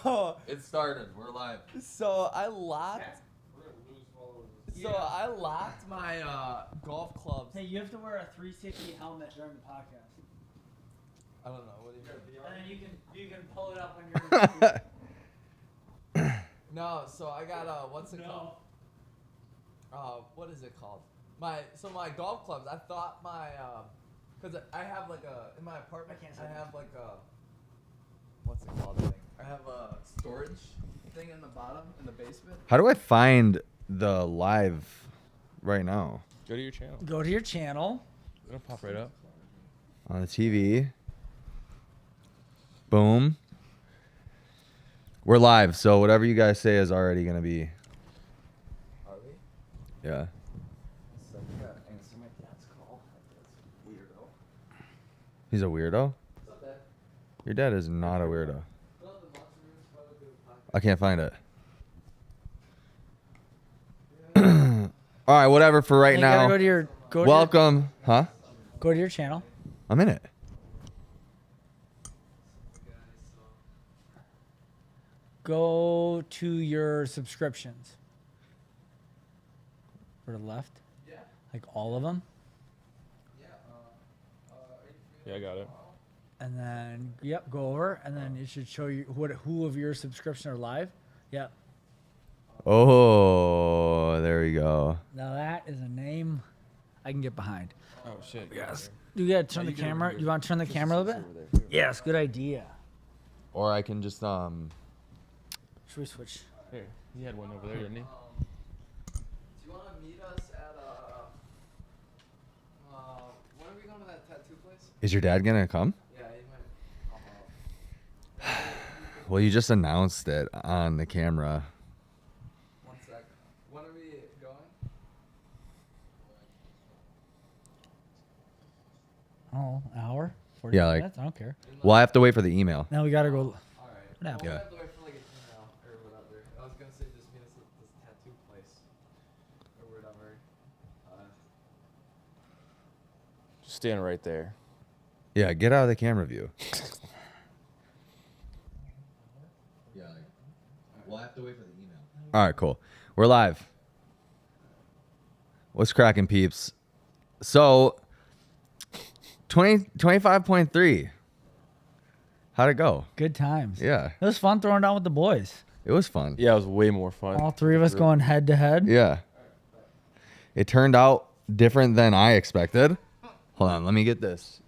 So it started. We're live. So I locked. So I locked my golf clubs. Hey, you have to wear a 360 helmet during the podcast. I don't know. What do you mean? And then you can pull it up when you're. No, so I got what's it called? What is it called? My golf clubs. I thought my cause I have like in my apartment. I have like what's it called? I have a storage thing in the bottom in the basement. How do I find the live right now? Go to your channel. Go to your channel. It'll pop right up. On the TV. Boom. We're live, so whatever you guys say is already gonna be. Are we? Yeah. So we gotta answer my dad's call. That's weirdo. He's a weirdo? What's up, Dad? Your dad is not a weirdo. Fill out the box of rooms while we do the podcast. I can't find it. All right, whatever for right You now. gotta go to your. Welcome. Huh? Go to your channel. I'm in it. Go to your subscriptions. For the left. Yeah. Like all of them. Yeah, I got it. And then go over, and then it should show you who of your subscriptions are live. Yep. Oh, there we go. Now that is a name I can get behind. Oh shit. Yes. You gotta turn the camera. You want to turn the camera a little bit? Yes. Good idea. Or I can just Should we switch? Here, he had one over there, didn't he? Do you want to meet us at when are we going to that tattoo place? Is your dad gonna come? Yeah, he might pop out. Well, you just announced it on the camera. 1 sec. When are we going? Oh, an hour? 40 Yeah, like- minutes? I don't care. Well, I have to wait for the email. Now we gotta go. Alright. What happened? We'll Yeah. have to wait for like an email or whatever. I was gonna say just meet us at this tattoo place or whatever. Just stand right there. Yeah, get out of the camera view. Yeah, we'll have to wait for the email. All right, cool. We're live. What's cracking, peeps? So, 25.3. How'd it go? Good times. Yeah, It was fun throwing down with the boys. it was fun. Yeah, it was way more fun. All three of us going head to head. Yeah. It turned out different than I expected. Hold on, let me get this.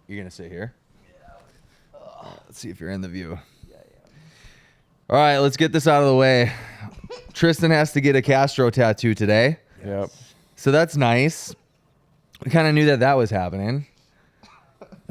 You're going to sit here? Let's see if you're in the view. All right, let's get this out of the way. Tristan has to get a Castro tattoo today. Yep. So that's nice. We kind of knew that was happening.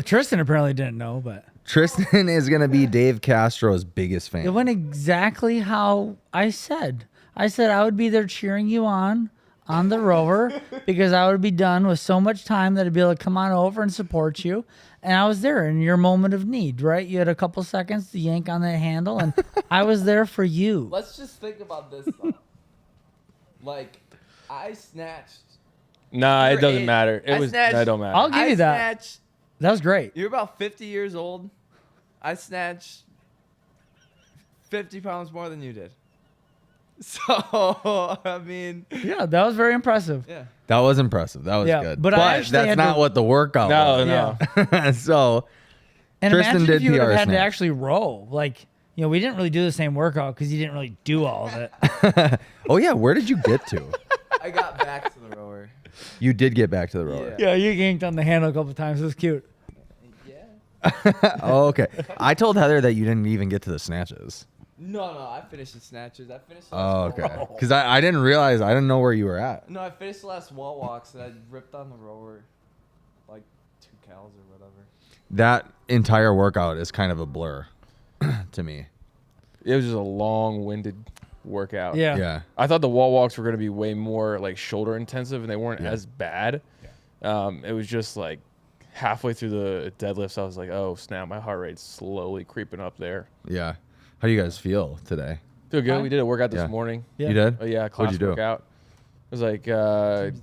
Tristan apparently didn't know, but Tristan is going to be Dave Castro's biggest it fan. went exactly how I said. I said I would be there cheering you on the rover because I would be done with so much time that I'd be able to come on over and support you. And I was there in your moment of need, right? You had a couple seconds to yank on that handle, and I was there for you. Let's just think about this though. Like, I snatched. Nah, You're it doesn't eight. matter. I snatched- That don't matter. I'll give I you that. snatched. That was great. You're about 50 years old. I snatched 50 pounds more than you did. So, I mean, Yeah, that was very impressive. yeah. That was impressive. That was Yeah, good. but I actually that's had not to- what the workout No, was. no. So, And Tristan imagine did if you would have PR had to snatch. actually row. Like, we didn't really do the same workout because you didn't really do all of it. oh yeah, where did you get to? I got back to the rower. You did get back to the rower. Yeah, you yanked on the handle a couple times. It was cute. Yeah. Oh, okay. I told Heather that you didn't even get to the snatches. No, I finished the snatches. I finished the Oh, last okay. wall. Because I didn't realize, I didn't know where you were at. No, I finished the last wall walks and I ripped on the rower like 2 cals or whatever. That entire workout is kind of a blur to me. It was just a long-winded workout. Yeah. Yeah. I thought the wall walks were going to be way more like shoulder intensive, and they weren't Yeah. as bad. It was just like halfway through the deadlifts, I was like, oh snap, my heart rate's slowly creeping up there. Yeah. How do you guys feel today? Feel good. Fine. We did a workout this Yeah. morning. Yeah. You did? Oh yeah, class What'd you do? workout. It was like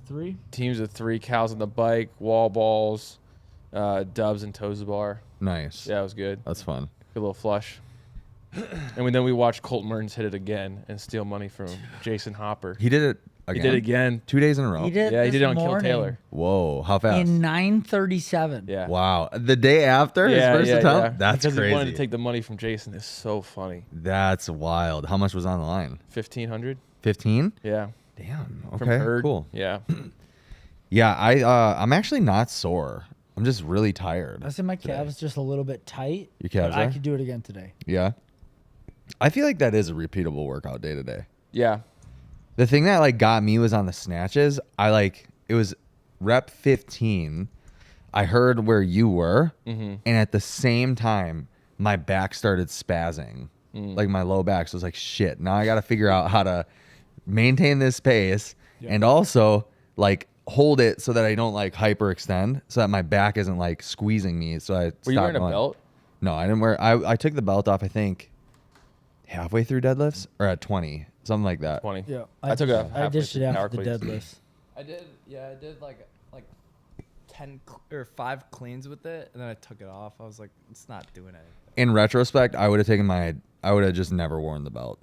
3. teams of 3, cows on the bike, wall balls, dubs and toes to bar. Nice. Yeah, it was good. That's fun. Good little flush. And then we watched Colt Mertens hit it again and steal money from Jason Hopper. He did it He again. did it again. 2 days in a row. He did. Yeah, he this did it on Kill morning Taylor. Whoa, how fast? in 9:37. Yeah. Wow, the day after his first attempt. That's because crazy. he wanted to take the money from Jason. It's so funny. That's wild. How much was on the line? 1,500. 15. Yeah. Damn. From Okay. Hurd. Cool. Yeah. Yeah, I'm actually not sore. I'm just really tired. I said my today. calves just a little bit tight. Your calves but I are? could do it again today. Yeah. I feel like that is a repeatable workout day to day. Yeah. The thing that like got me was on the snatches. It was rep 15. I heard where you were, and at the same time, my back started spazzing. Like my low back. So I was like, shit. Now I got to figure out how to maintain this pace and also like hold it so that I don't like hyperextend, so that my back isn't like squeezing me. So I Were you wearing a belt? No, I didn't wear. I took the belt off. I think halfway through deadlifts or at 20, something like that. 20. Yeah, I took a I halfway dished it through after power the cleats. deadlifts. I did like 10 or 5 cleans with it, and then I took it off. I was like, it's not doing anything. In retrospect, I would have just never worn the belt.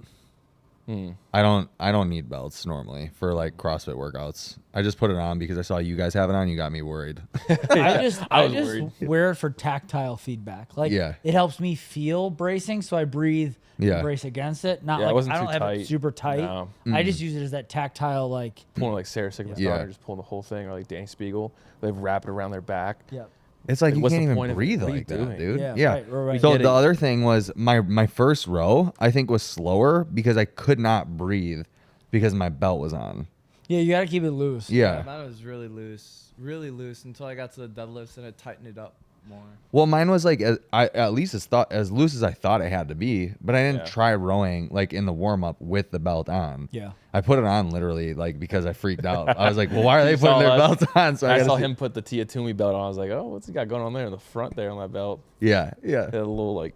I don't need belts normally for like CrossFit workouts. I just put it on because I saw you guys have it on. You got me worried. I was just worried. wear it for tactile feedback. Like Yeah. it helps me feel bracing, so I breathe Yeah. and brace against it. Not Yeah, it like wasn't I don't too have it tight. super tight. No. I just use it as that tactile like Pulling like Sarah Sigma's Yeah. daughter, just pulling the whole thing, or like Danny Spiegel. They wrap it around their back. yeah. It's like Like, you what's can't the even point of it? breathe What are you like that, doing? dude. Yeah, right. So get the it. other thing was my first row, I think, was slower because I could not breathe because my belt was on. Yeah, you gotta keep it loose. Yeah. Mine was really loose until I got to the deadlifts, and it tightened it up more. Well, mine was like at least as loose as I thought it had to be, but I didn't Yeah. try rowing like in the warm up with the belt on. Yeah. I put it on literally like because I freaked out. I was like, well, why are they You putting saw their us. belts on? So I gotta saw see- him put the Tia Toomey belt on. I was like, oh, what's he got going on there in the front there on that belt? Yeah. He had a little like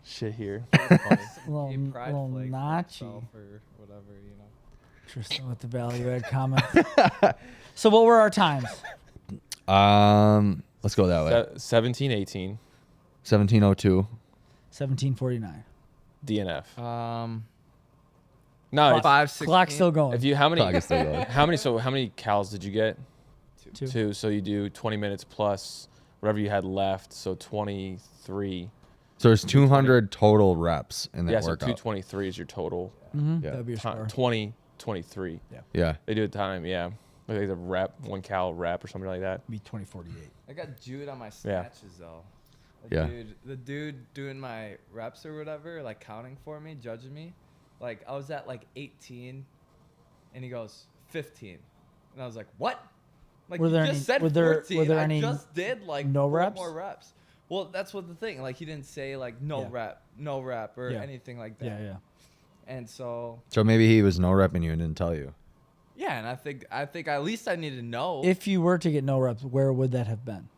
shit here. Little, Gay pride little flag for notchy. myself or whatever, you know. Tristan with the value add comment. So what were our times? Let's go that way. 17, 18, 1702. 1749. DNF. Um, No, it's, 5, 6. Clock's still going. if you how many Clock is still going. how many cals did you get? Two. 2. So you do 20 minutes plus whatever you had left, so 23. So there's 200 total reps in that Yeah, so workout. 223 is your total. Mm-hmm. Yeah. That'd be your score. 20, 23. Yeah. They do a time, yeah. Like the rep, 1 cal rep or something like that. Be 2048. I got Jude on my Yeah. snatches though. Yeah. The dude doing my reps or whatever, like counting for me, judging me. Like I was at like 18, and he goes 15, and I was like, what? Like Were you there just any- said were there- 14. were there I any just did like no 4 reps? more reps. Well, that's what the thing. Like he didn't say like no rep, or Yeah. anything like that. Yeah, yeah. And so So maybe he was no repping you and didn't tell you. yeah, and I think at least I need to know. If you were to get no reps, where would that have been?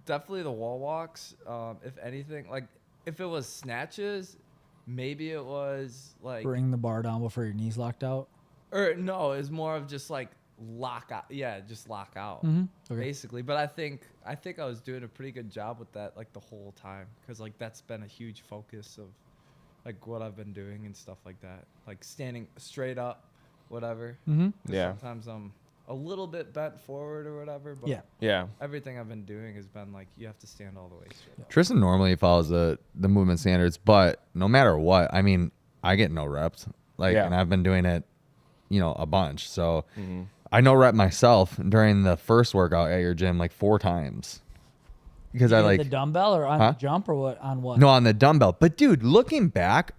Definitely the wall walks. If anything, like if it was snatches, maybe it was like, Bring the bar down before your knees locked out. or no, it's more of just like lock out. Yeah, just lock out, Okay. basically. But I think I was doing a pretty good job with that like the whole time, because like that's been a huge focus of like what I've been doing and stuff like that, like standing straight up, whatever. Mm-hmm. 'Cause Yeah. Sometimes I'm a little bit bent forward or whatever, but Yeah. Yeah. everything I've been doing has been like you have to stand all the way straight. Tristan normally follows the movement standards, but no matter what, I mean, I get no reps. Like, Yeah. and I've been doing it, a bunch. So I no rep myself during the first workout at your gym like 4 times because I like the dumbbell or on Huh? the jump or what? On what? no on the dumbbell. But dude, looking back,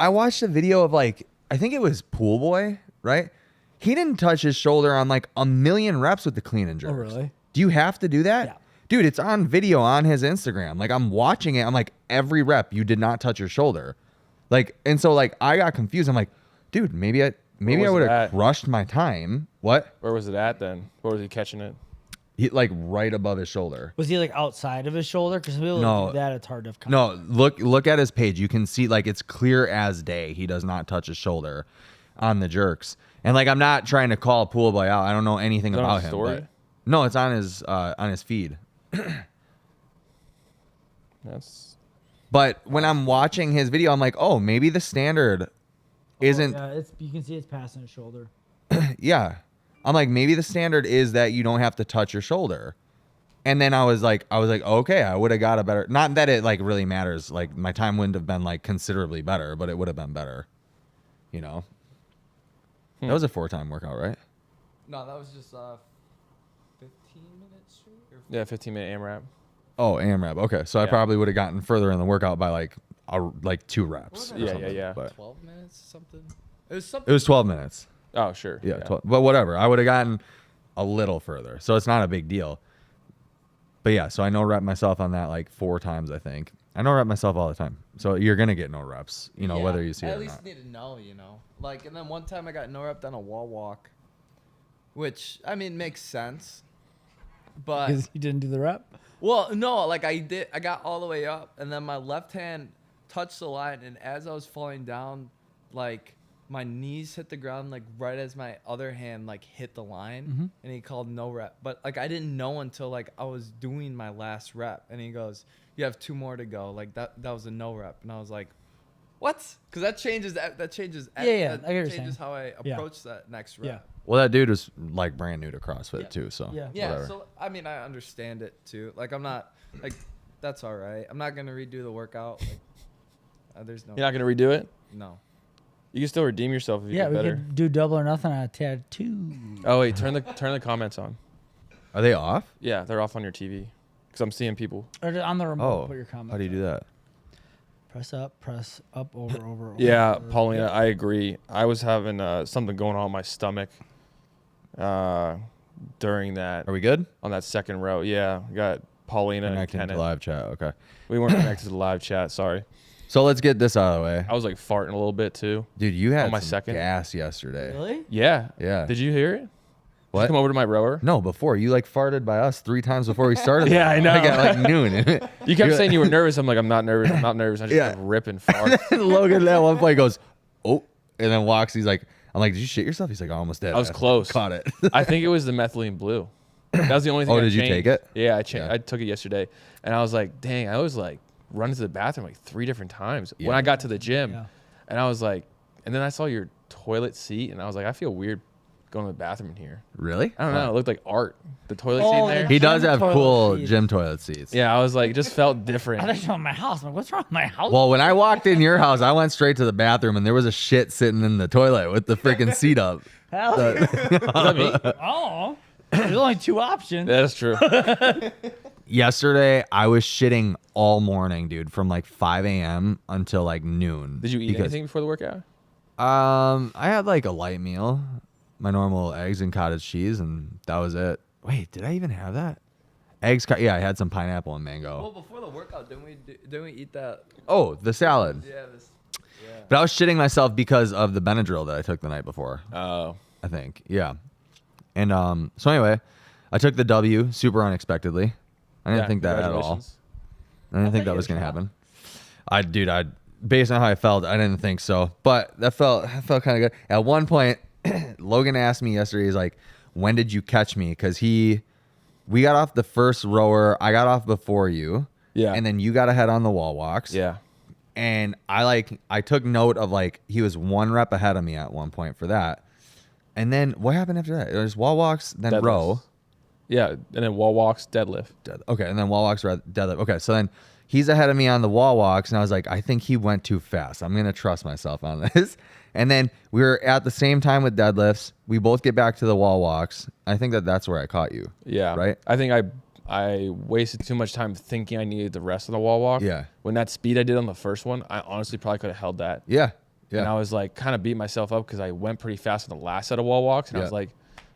I watched a video of like I think it was Pool Boy, right? He didn't touch his shoulder on like a million reps with the clean and jerks. Oh, really? Do you have to do that? Yeah. Dude, it's on video on his Instagram. Like I'm watching it. I'm like, every rep you did not touch your shoulder. Like, and so like I got confused. I'm like, dude, maybe I was would it have at? crushed my time. What? Where was it at then? Where was he catching it? He, like right above his shoulder. Was he like outside of his shoulder? Because to be able No. to do that, it's hard to. No, look at his page. You can see like it's clear as day. He does not touch his shoulder on the jerks. And like I'm not trying to call Pool Boy out. I don't know anything Is it on about his him. story? But no, it's on his feed. That's But when I'm watching his video, I'm like, oh, maybe the standard isn't. Yeah, you can see it's passing his shoulder. Yeah. I'm like, maybe the standard is that you don't have to touch your shoulder. And then I was like, okay, I would have got a better. Not that it like really matters. Like my time wouldn't have been like considerably better, but it would have been better. You know. That was a 4-time workout, right? No, that was just 15 minutes straight. Yeah, 15-minute AMRAP. Oh, AMRAP. Okay, so I Yeah. probably would have gotten further in the workout by like 2 reps. What or was Yeah, something, yeah. But 12 minutes, something. It was something. it was 12 minutes. Oh, sure. Yeah, 12, but whatever. I would have gotten a little further, so it's not a big deal. But yeah, so I no rep myself on that like 4 times. I think I no rep myself all the time. So you're gonna get no reps, you know, whether you see I it at or least not. need to know, you know. Like, and then one time I got no rep on a wall walk, which I mean makes sense. But Because you didn't do the rep. well, no, like I got all the way up, and then my left hand touched the line, and as I was falling down, like my knees hit the ground, like right as my other hand like hit the line, and he called no rep. But like I didn't know until like I was doing my last rep, and he goes, "You have 2 more to go." Like that was a no rep, and I was like, "What?" Because that changes Yeah, I that get what you're changes saying. how I Yeah. approach that next rep. Yeah. Well, that dude was like brand new to CrossFit Yeah. too, so Yeah. Yeah, whatever. so I mean, I understand it too. Like, I'm not like that's all right. I'm not gonna redo the workout. Like, there's no You're not gonna redo it. no. You can still redeem yourself if you Yeah, get we better. could do double or nothing on a tattoo. Oh wait, turn the comments on. Are they off? Yeah, they're off on your TV. Because I'm seeing people. Or on the remote, Oh, put your comment. how do you do that? Press up, over. Yeah, over. Paulina, I agree. I was having something going on in my stomach during that Are we good? on that second row. Yeah, we got Paulina and Connecting to Kenneth. live chat. Okay. We weren't connected to the live chat. Sorry. So let's get this out of the way. I was like farting a little bit too. Dude, you had my some second. gas yesterday. Really? Yeah. Yeah. Did you hear it? Did What? you come over to my rower? No, before you like farted by us 3 times before we started. Yeah, I know. Like at like noon. You kept saying you were nervous. I'm like, I'm not nervous. I'm not nervous. I just Yeah. kept ripping farts. And Logan at one point goes, "Oh," and then walks. He's like, "I'm like, did you shit yourself?" He's like, "I almost did." I was close. Caught it. I think it was the methylene blue. That was the only thing. Oh, I did you changed. take it? Yeah, Yeah. I took it yesterday, and I was like, dang, I was like running to the bathroom like 3 different times when Yeah. I got to the gym, Yeah. and I was like, and then I saw your toilet seat, and I was like, I feel weird going to the bathroom in here. Really? I don't know. It looked like art. The toilet Oh, seat in the there. He does Gym have toilet cool seats. gym toilet seats. Yeah, I was like, it just felt I different. thought you were in my house. I'm like, what's wrong with my house? Well, when I walked in your house, I went straight to the bathroom and there was a shit sitting in the toilet with the freaking seat up. Hell, Was that me? oh, there's only 2 options. That's true. Yesterday, I was shitting all morning, dude, from like 5 a.m. until like noon. Did you eat anything before the workout? I had like a light meal, my normal eggs and cottage cheese, and that was it. Wait, did I even have that? Eggs, yeah, I had some pineapple and mango. Well, before the workout, didn't we eat that? Oh, the salad. Yeah. But I was shitting myself because of the Benadryl that I took the night before. Oh, I think, yeah. And so anyway, I took the W super unexpectedly. I didn't yeah, think that at all. congratulations. I didn't think that was gonna happen. I based on how I felt, I didn't think so. But that felt kind of good. At one point, Logan asked me yesterday, he's like, "When did you catch me?" Because we got off the first rower. I got off before you. Yeah. And then you got ahead on the wall walks. Yeah. And I took note of like he was 1 rep ahead of me at one point for that. And then what happened after that? It was wall walks, then Deadlifts. row. Yeah, and then wall walks, deadlift. Okay, and then wall walks, deadlift. Okay, so then he's ahead of me on the wall walks, and I was like, I think he went too fast. I'm gonna trust myself on this. And then we were at the same time with deadlifts. We both get back to the wall walks. I think that's where I caught you. Yeah. Right? I think I wasted too much time thinking I needed the rest of the wall walk. Yeah. When that speed I did on the first one, I honestly probably could have held that. Yeah. And I Yeah. was like kind of beat myself up because I went pretty fast on the last set of wall walks. And I Yeah. was like,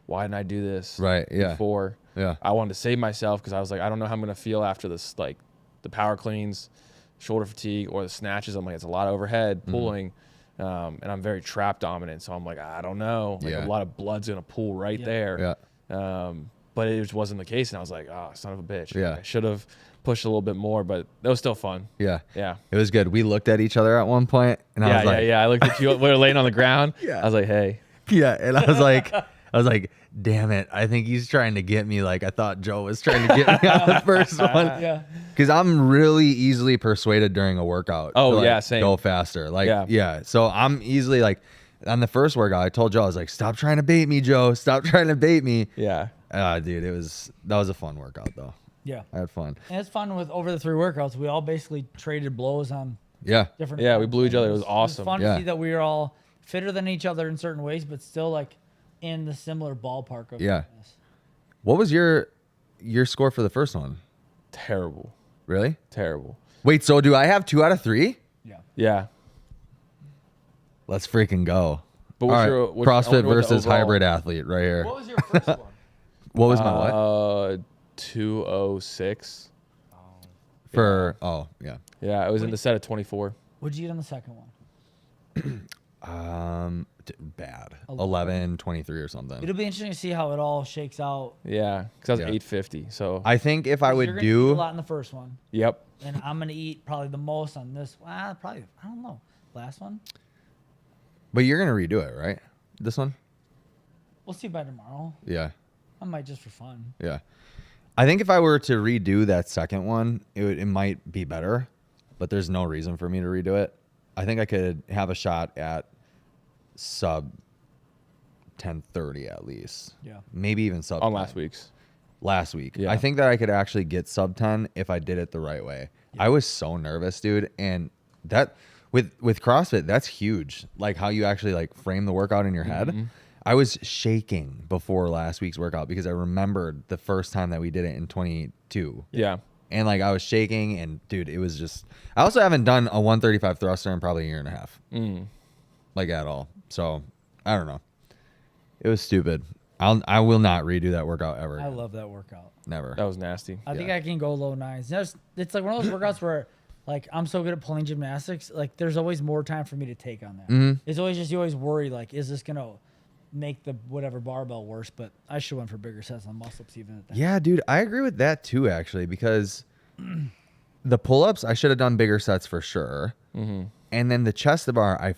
why didn't I do this Right. Yeah. before? Yeah. I wanted to save myself because I was like, I don't know how I'm going to feel after this, like the power cleans, shoulder fatigue, or the snatches. I'm like, it's a lot of overhead Mm-hmm. pulling. And I'm very trap dominant. So I'm like, I don't know. Like Yeah. a lot of blood's going to pool right there. Yeah. But it just wasn't the case. And I was like, oh, son of a bitch. Yeah. I should have pushed a little bit more, but that was still fun. Yeah. Yeah. It was good. We looked at each other at one point, and I was like, I looked at you. We were laying on the ground. Yeah. I was like, hey. yeah. And I was like, I was like, damn it. I think he's trying to get me like I thought Joe was trying to get me on the first one. Yeah. Because I'm really easily persuaded during a workout. Oh, to, like, yeah, same. Go faster. Like, Yeah. yeah. So I'm easily like, on the first workout, I told Joe, I was like, stop trying to bait me, Joe. Stop trying to bait me. Yeah. Dude, that was a fun workout though. Yeah. I had fun. And it's fun with over the 3 workouts. We all basically traded blows on Yeah. different. Yeah, we fronts. blew each other. It was It awesome. was fun Yeah. to see that we were all fitter than each other in certain ways, but still like in the similar ballpark of Yeah. fitness. What was your score for the first one? Terrible. Really? Terrible. Wait, so do I have 2 out of 3? Yeah. Yeah. Let's freaking go. But All what's right, your- what's- I CrossFit wonder what the versus overall- hybrid athlete right here. What was your first one? What was my what? 206. For yeah. Yeah, it was in the set of 24. What'd you get on the second one? Bad. 11, 23 or something. It'll be interesting to see how it all shakes out. Yeah, because I was Yeah. 850. So, I think if I You're would gonna eat a do lot in the first one, yep. and I'm gonna eat probably the most on this. Probably I don't know. Last one, but you're going to redo it, right? This one? we'll see by tomorrow. Yeah. I might just for fun. Yeah. I think if I were to redo that second one, it might be better, but there's no reason for me to redo it. I think I could have a shot at sub 10:30 at least. Yeah. Maybe even sub On 10. last week's. Last week. Yeah. I think that I could actually get sub 10 if I did it the right way. I was so nervous, dude, and that with CrossFit, that's huge. Like how you actually like frame the workout in your head. I was shaking before last week's workout because I remembered the first time that we did it in 22. Yeah. And like I was shaking, and dude, it was just. I also haven't done a 135 thruster in probably a year and a half, like at all. So I don't know. It was stupid. I will not redo that workout ever. I love that workout. Never. That was nasty. I think Yeah. I can go low 9s. It's like one of those workouts where, like, I'm so good at pulling gymnastics. Like, there's always more time for me to take on that. It's always just you always worry like, is this gonna make the whatever barbell worse? But I should went for bigger sets on muscle ups even at that. Yeah, dude, I agree with that too, actually, because the pull-ups I should have done bigger sets for sure, and then the chest to bar I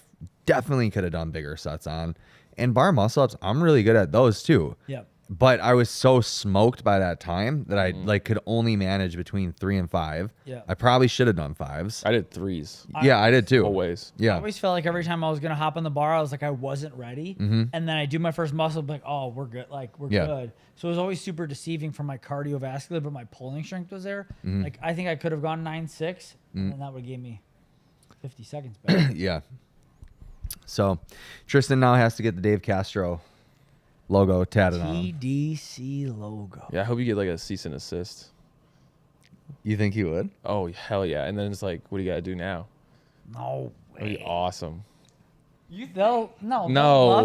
definitely could have done bigger sets on, and bar muscle-ups I'm really good at those too. Yep. But I was so smoked by that time that I like could only manage between 3 and 5. Yeah. I probably should have done 5s. I did 3s. Yeah, I did too. Always. I Yeah. always felt like every time I was gonna hop on the bar, I was like I wasn't ready, and then I do my first muscle, like oh we're good, like we're Yeah. good. So it was always super deceiving for my cardiovascular, but my pulling strength was there. Like I think I could have gone 9.6, and that would give me 50 seconds back. Yeah. So Tristan now has to get the Dave Castro logo tatted on him. TDC logo. Yeah, I hope you get like a cease and assist. You think he would? Oh, hell yeah. And then it's like, what do you got to do now? No That'd be way. awesome. They'll love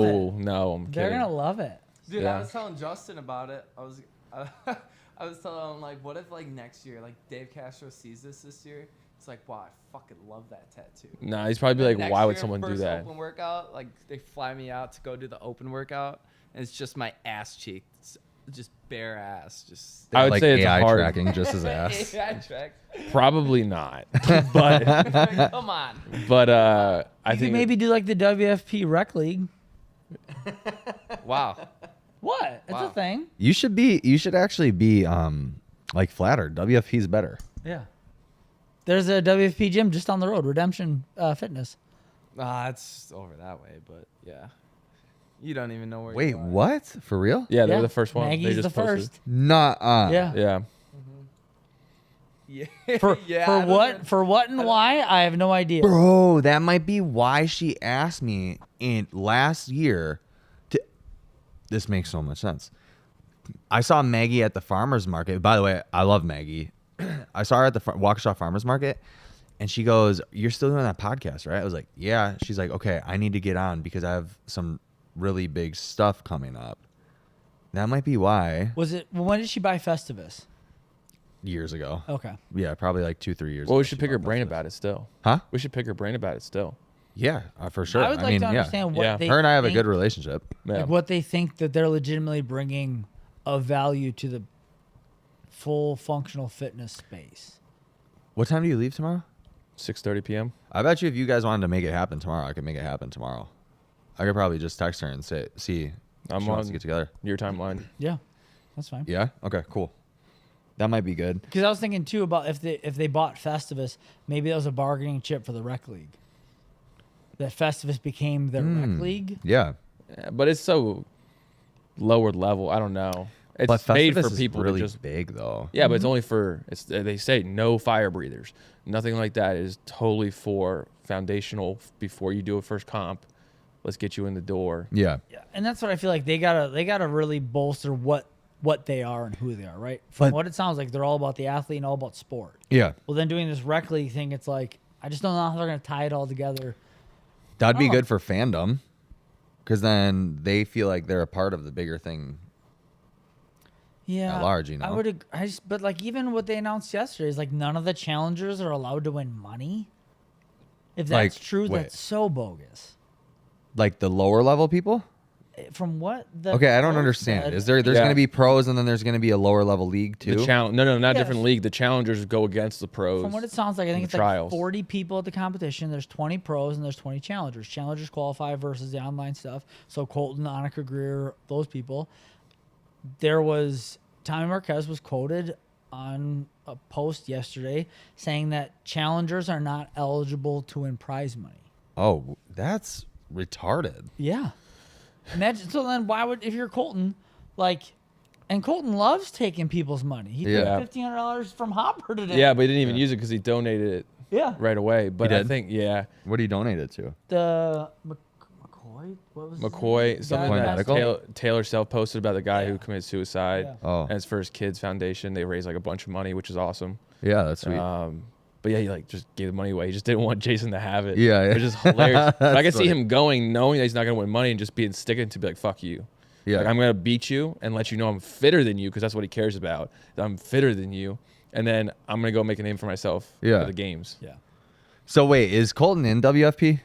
it. No, I'm They're kidding. gonna love it. Dude, Yeah. I was telling Justin about it. I was telling him like, what if like next year, like Dave Castro sees this year? It's like, wow, I fucking love that tattoo. Nah, he's probably Then like, next why would year, someone do first that? Open workout, like they fly me out to go do the open workout, and it's just my ass cheek, it's just bare ass, just. I would like say it's AI hard. tracking just his ass. AI tracks. Probably not. but Come on. I You think could maybe do like the WFP Rec League. Wow. What? It's a Wow. thing. You should actually be like flattered. WFP's better. Yeah. There's a WFP gym just on the road, Redemption Fitness. It's over that way, but yeah. You don't even know where. Wait, you are. what? For real? yeah, they Yeah. were the first one. Maggie's they just the posted. first. Nuh-uh. Yeah. Yeah. Yeah. For yeah. for I don't what even- for what and why? I have no idea. Bro, that might be why she asked me in last year to. This makes so much sense. I saw Maggie at the farmer's market. By the way, I love Maggie. I saw her at the Waukesha Farmer's Market, and she goes, "You're still doing that podcast, right?" I was like, "Yeah." She's like, "Okay, I need to get on because I have some really big stuff coming up." That might be why. Was it when did she buy Festivus? Years ago. Okay. Yeah, probably like 2-3 years Well, ago. we should pick her brain about it still. Huh? We should pick her brain about it still. Yeah, for sure. I would like to yeah. understand what Yeah. they Her and I have a think, good relationship. Yeah. like what they think that they're legitimately bringing of value to the full functional fitness space. What time do you leave tomorrow? 6:30 p.m. I bet you if you guys wanted to make it happen tomorrow, I could make it happen tomorrow. I could probably just text her and see I'm She wants on to get together. your timeline. Yeah, that's fine. Yeah. Okay. Cool. That might be good. Because I was thinking too about if they bought Festivus, maybe that was a bargaining chip for the rec league. That Festivus became their rec league. Yeah. Yeah, but it's so lower level. I don't know. It's But made Festivus for is people really to just. big though. Yeah, but it's only for. It's they say no fire breathers. Nothing like that. It is totally for foundational before you do a first comp. Let's get you in the door. Yeah. Yeah, and that's what I feel like they gotta really bolster what they are and who they are, right? From But- what it sounds like, they're all about the athlete and all about sport. Yeah. Well, then doing this rec league thing, it's like I just don't know how they're gonna tie it all together. That'd be Oh. good for fandom, because then they feel like they're a part of the bigger thing. Yeah, At large, you I know? would. But like even what they announced yesterday is like none of the challengers are allowed to win money. If that's Like, true, wait. that's so bogus. Like the lower level people. From what the Okay, I don't coach understand. said- Is there's Yeah. going to be pros and then there's going to be a lower level league too? The challenge. No, not Yes. different league. The challengers go against the pros. From what it sounds like, I think the it's trials. like 40 people at the competition. There's 20 pros and there's 20 challengers. Challengers qualify versus the online stuff. So Colton, Annika Greer, those people. There was Tommy Marquez was quoted on a post yesterday saying that challengers are not eligible to win prize money. Oh, that's retarded. Yeah. Imagine. So then, why would if you're Colton, like, and Colton loves taking people's money. He Yeah. took $1,500 from Hopper today. Yeah, but he didn't even use it because he donated it Yeah. right away. But He I did? think What do you donate it to? The McCoy. What was his McCoy, name? something Guy McCoy that Medical? Taylor self posted about the guy who committed suicide. Yeah. Oh. And it's for his kids foundation. They raised like a bunch of money, which is awesome. Yeah, that's sweet. But yeah, he like just gave the money away. He just didn't want Jason to have it. Yeah, yeah. Which is hilarious. But I That's could see funny. him going, knowing that he's not going to win money and just being sticking to be like, fuck you. yeah. Like, I'm going to beat you and let you know I'm fitter than you because that's what he cares about. That I'm fitter than you. And then I'm going to go make a name for myself Yeah. for the games. Yeah. So wait, is Colton in WFP?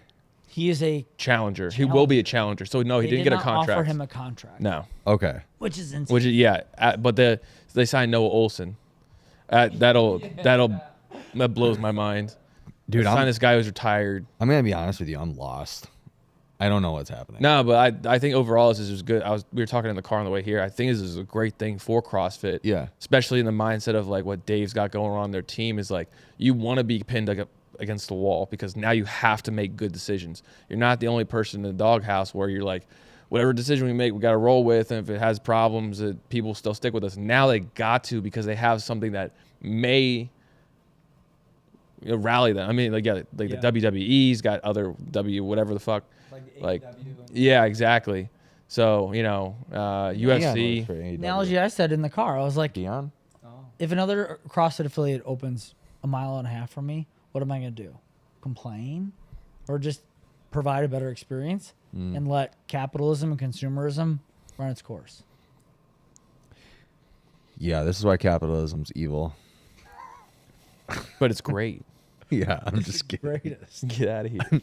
He is a. Challenger. He will be a challenger. So no, he they didn't did get a not contract. Offer him a contract. No. Okay. Which is insane. Which is, yeah. But they signed Noah Olson. That blows my mind. Dude, They signed I'm this guy who's retired. going to be honest with you. I'm lost. I don't know what's happening. No, but I think overall this is good. We were talking in the car on the way here. I think this is a great thing for CrossFit. Yeah. Especially in the mindset of like what Dave's got going on their team is like you want to be pinned against the wall because now you have to make good decisions. You're not the only person in the doghouse where you're like, whatever decision we make, we got to roll with. And if it has problems, people still stick with us. Now they got to because they have something that may rally them. I mean, like the WWE's got other whatever the fuck. Like, yeah, exactly. So, UFC. For AEW. Analogy I said in the car, I was like, Dion? if another CrossFit affiliate opens a mile and a half from me, what am I going to do? Complain? Or just provide a better experience and let capitalism and consumerism run its course? Yeah, this is why capitalism's evil. But it's great. Yeah, I'm just kidding. Greatest. Get out of here.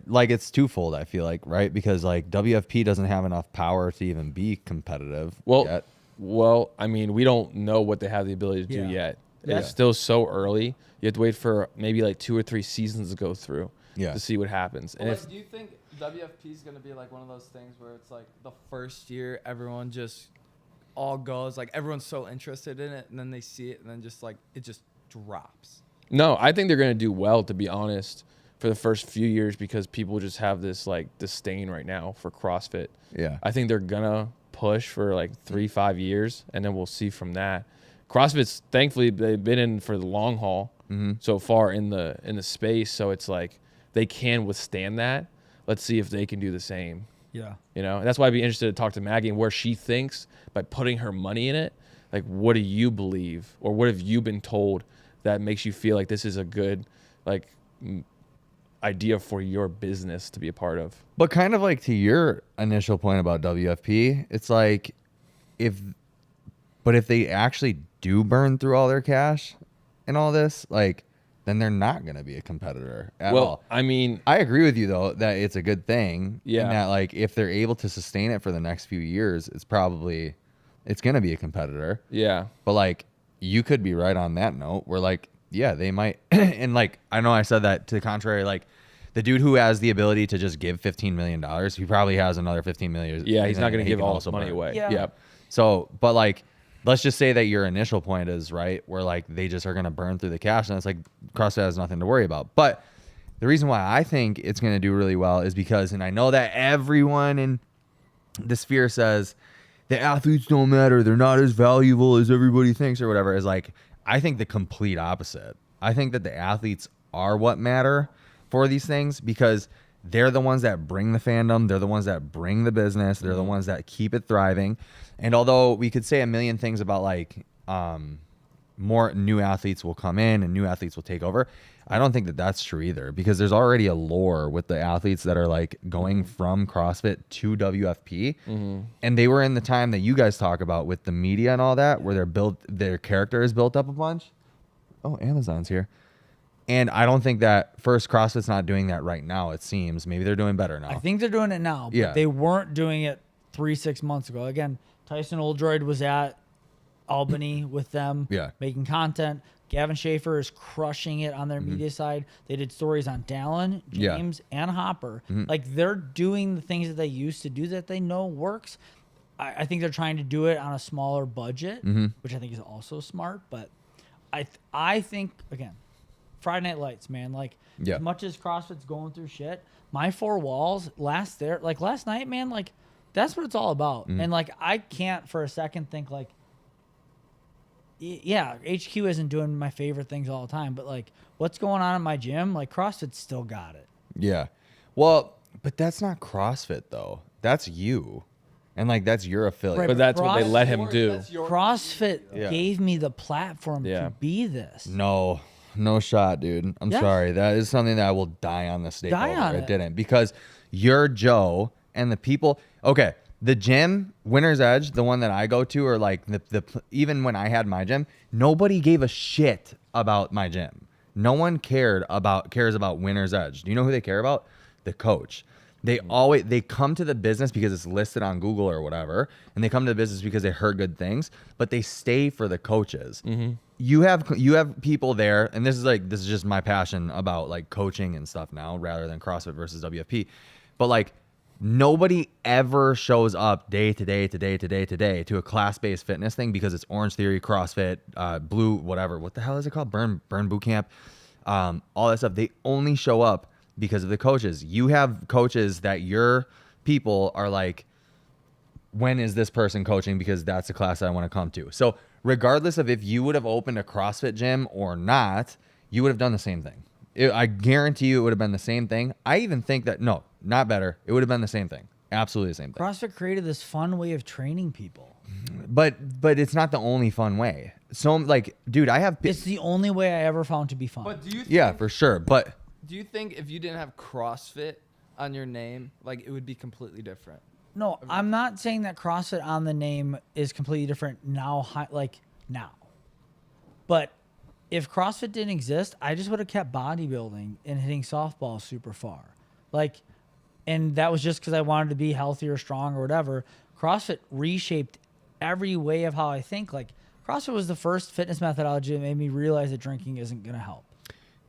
Like it's twofold, I feel like, right? Because like WFP doesn't have enough power to even be competitive yet. Well, I mean, we don't know what they have the ability to do Yeah. yet. Yeah. It's still so early. You have to wait for maybe like 2 or 3 seasons to go through Yeah. to see what happens. And Well, if like, do you think WFP is gonna be like one of those things where it's like the first year everyone just all goes, like everyone's so interested in it, and then they see it, and then just like it just drops. No, I think they're going to do well, to be honest, for the first few years because people just have this like disdain right now for CrossFit. Yeah. I think they're going to push for like 3-5 years, and then we'll see from that. CrossFit's thankfully they've been in for the long haul so far in the space, so it's like they can withstand that. Let's see if they can do the same. Yeah. And that's why I'd be interested to talk to Maggie and where she thinks by putting her money in it. Like, what do you believe, or what have you been told that makes you feel like this is a good like idea for your business to be a part of? But kind of like to your initial point about WFP, it's like if they actually do burn through all their cash and all this, like then they're not going to be a competitor at all. I mean, I agree with you though that it's a good thing. Yeah. And that like if they're able to sustain it for the next few years, it's going to be a competitor. yeah. But like you could be right on that note where like, yeah, they might and like I know I said that to the contrary, like the dude who has the ability to just give $15 million, he probably has another $15 million. Yeah, he's not going to he give can all also his money burn. away. Yeah. Yep. So, but like, let's just say that your initial point is right, where like they just are going to burn through the cash, and it's like CrossFit has nothing to worry about. But the reason why I think it's going to do really well is because, and I know that everyone in the sphere says the athletes don't matter, they're not as valuable as everybody thinks or whatever, is like, I think the complete opposite. I think that the athletes are what matter for these things because they're the ones that bring the fandom. They're the ones that bring the business. They're the ones that keep it thriving. And although we could say a million things about like more new athletes will come in and new athletes will take over, I don't think that that's true either because there's already a lore with the athletes that are like going from CrossFit to WFP. And they were in the time that you guys talk about with the media and all that, where their character is built up a bunch. Oh, Amazon's here. And I don't think that first CrossFit's not doing that right now. It seems maybe they're doing better now. I think they're doing it now, but Yeah. they weren't doing it 3-6 months ago. Again, Tyson Oldroyd was at Albany with them, Yeah. making content. Gavin Schaefer is crushing it on their media side. They did stories on Dallin, Yeah. James, and Hopper. Like they're doing the things that they used to do that they know works. I think they're trying to do it on a smaller budget, which I think is also smart. But I think again, Friday Night Lights, man. Like Yeah. as much as CrossFit's going through shit, my four walls last night, man. Like that's what it's all about. And like I can't for a second think like, yeah, HQ isn't doing my favorite things all the time, but like what's going on in my gym, like CrossFit's still got it. Yeah. Well, but that's not CrossFit though. That's you. And like that's your affiliate. Right, But that's what they Cross- let him do. CrossFit Yeah. gave me the platform Yeah. to be this. No shot, dude. I'm Yeah. sorry. That is something that I will die on the stake Die over. on It it. didn't because you're Joe and the people. Okay, the gym, Winner's Edge, the one that I go to, or like the even when I had my gym, nobody gave a shit about my gym. No one cares about Winner's Edge. Do you know who they care about? The coach. They come to the business because it's listed on Google or whatever, and they come to the business because they heard good things, but they stay for the coaches. You have people there, and this is just my passion about like coaching and stuff now rather than CrossFit versus WFP. But like nobody ever shows up day to day to a class-based fitness thing because it's Orange Theory, CrossFit, Blue, whatever. What the hell is it called? Burn Boot Camp, all that stuff. They only show up because of the coaches. You have coaches that your people are like, when is this person coaching? Because that's the class that I want to come to. So regardless of if you would have opened a CrossFit gym or not, you would have done the same thing. I guarantee you it would have been the same thing. I even think that, no, not better. It would have been the same thing. Absolutely the same thing. CrossFit created this fun way of training people. But it's not the only fun way. So like, dude, I have, It's the only way I ever found to be fun. But do you think, yeah, for sure. But do you think if you didn't have CrossFit on your name, like it would be completely different? No, I'm not saying that CrossFit on the name is completely different now, now. But if CrossFit didn't exist, I just would have kept bodybuilding and hitting softball super far. Like, and that was just because I wanted to be healthy or strong or whatever. CrossFit reshaped every way of how I think. Like, CrossFit was the first fitness methodology that made me realize that drinking isn't going to help.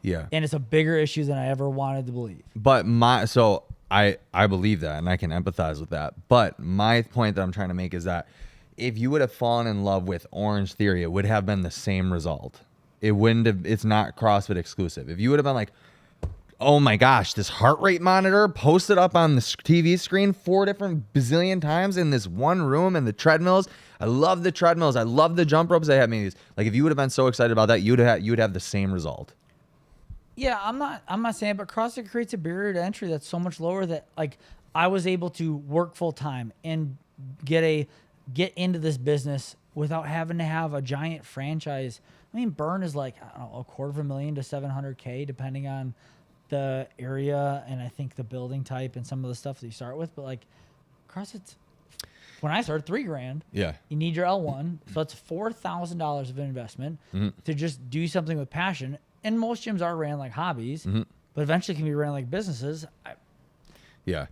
yeah. And it's a bigger issue than I ever wanted to believe. But I believe that and I can empathize with that. But my point that I'm trying to make is that if you would have fallen in love with Orange Theory, it would have been the same result. It wouldn't have, it's not CrossFit exclusive. If you would have been like, oh my gosh, this heart rate monitor posted up on the TV screen 4 different bazillion times in this one room, and the treadmills. I love the treadmills. I love the jump ropes. They have these. Like if you would have been so excited about that, you'd have the same result. Yeah, I'm not saying, but CrossFit creates a barrier to entry that's so much lower that like I was able to work full time and get into this business without having to have a giant franchise. I mean, burn is like, I don't know, $250,000 to $700K depending on the area and I think the building type and some of the stuff that you start with. But like CrossFit's, when I started, $3,000. Yeah. You need your L1, so that's $4,000 of an investment to just do something with passion. And most gyms are ran like hobbies, but eventually can be ran like businesses. Yeah.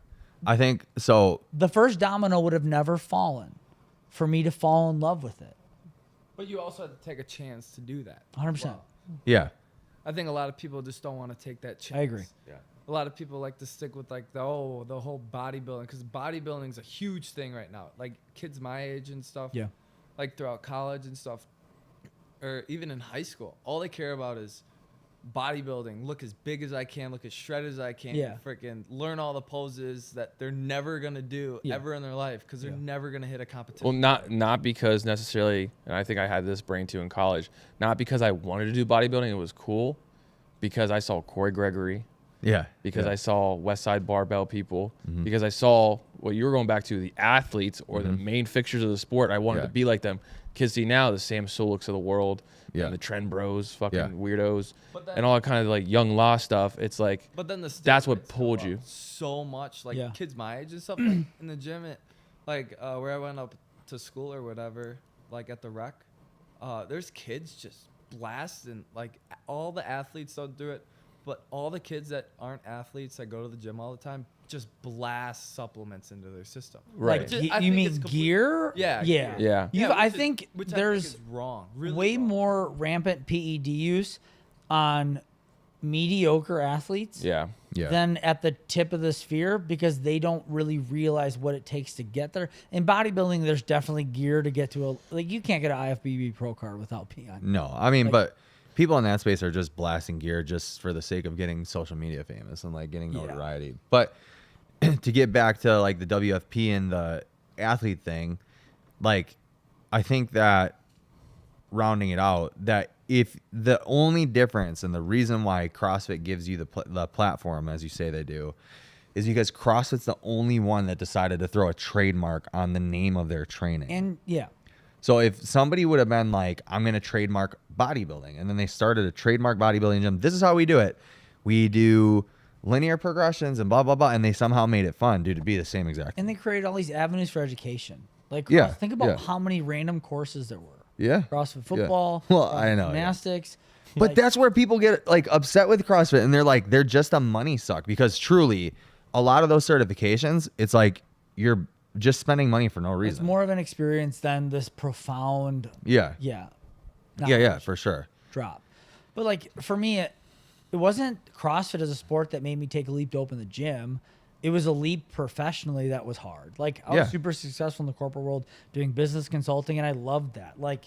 I think so. The first domino would have never fallen for me to fall in love with it. But you also have to take a chance to do that. 100%. Yeah. I think a lot of people just don't want to take that chance. I agree. Yeah. a lot of people like to stick with like the whole bodybuilding, because bodybuilding is a huge thing right now. Like kids my age and stuff. Yeah. Like throughout college and stuff, or even in high school, all they care about is bodybuilding. Look as big as I can, look as shredded as I can. Yeah. Freaking learn all the poses that they're never gonna do ever in their life, because they're never gonna hit a competition. Well, not because necessarily, and I think I had this brain too in college. Not because I wanted to do bodybuilding; it was cool. Because I saw Corey Gregory. Yeah. Because I saw West Side Barbell people. Mm-hmm. Because I saw what you were going back to, the athletes or the main fixtures of the sport. I wanted to be like them. Kids see now the Sam Suleks of the world, and the Trend Bros, fucking weirdos, and all that kind of like young law stuff. It's like, but then that's what steroids pulled go you up so much. Like kids my age and stuff, like in the gym, like where I went up to school or whatever, like at the rec, there's kids just blasting. Like all the athletes don't do it, but all the kids that aren't athletes that go to the gym all the time just blast supplements into their system. Right. Like, Just- I you think mean it's gear? Yeah, Yeah. Yeah. You've, which I is- think which there's is wrong. Really way wrong. more rampant PED use on mediocre athletes Yeah. than at the tip of the sphere, because they don't really realize what it takes to get there. In bodybuilding, there's definitely gear to get to like you can't get an IFBB pro card without being on. No, I mean, but people in that space are just blasting gear just for the sake of getting social media famous and like getting notoriety. But to get back to like the WFP and the athlete thing, like I think that rounding it out, that if the only difference and the reason why CrossFit gives you the platform, as you say they do, is because CrossFit's the only one that decided to throw a trademark on the name of their training. And So if somebody would have been like, I'm going to trademark bodybuilding, and then they started a trademark bodybuilding gym, this is how we do it. We do linear progressions and blah, blah, blah. And they somehow made it fun, dude, to be the same exact. they created all these avenues for education. Like think about how many random courses there were. Yeah. CrossFit football, Well, I know. gymnastics. But Like, that's where people get like upset with CrossFit, and they're like, they're just a money suck, because truly a lot of those certifications, it's like you're just spending money for no it's reason. more of an experience than this profound Yeah, knowledge for sure. drop. But like for me, it wasn't CrossFit as a sport that made me take a leap to open the gym. It was a leap professionally that was hard. Like I was super successful in the corporate world doing business consulting, and I loved that. Like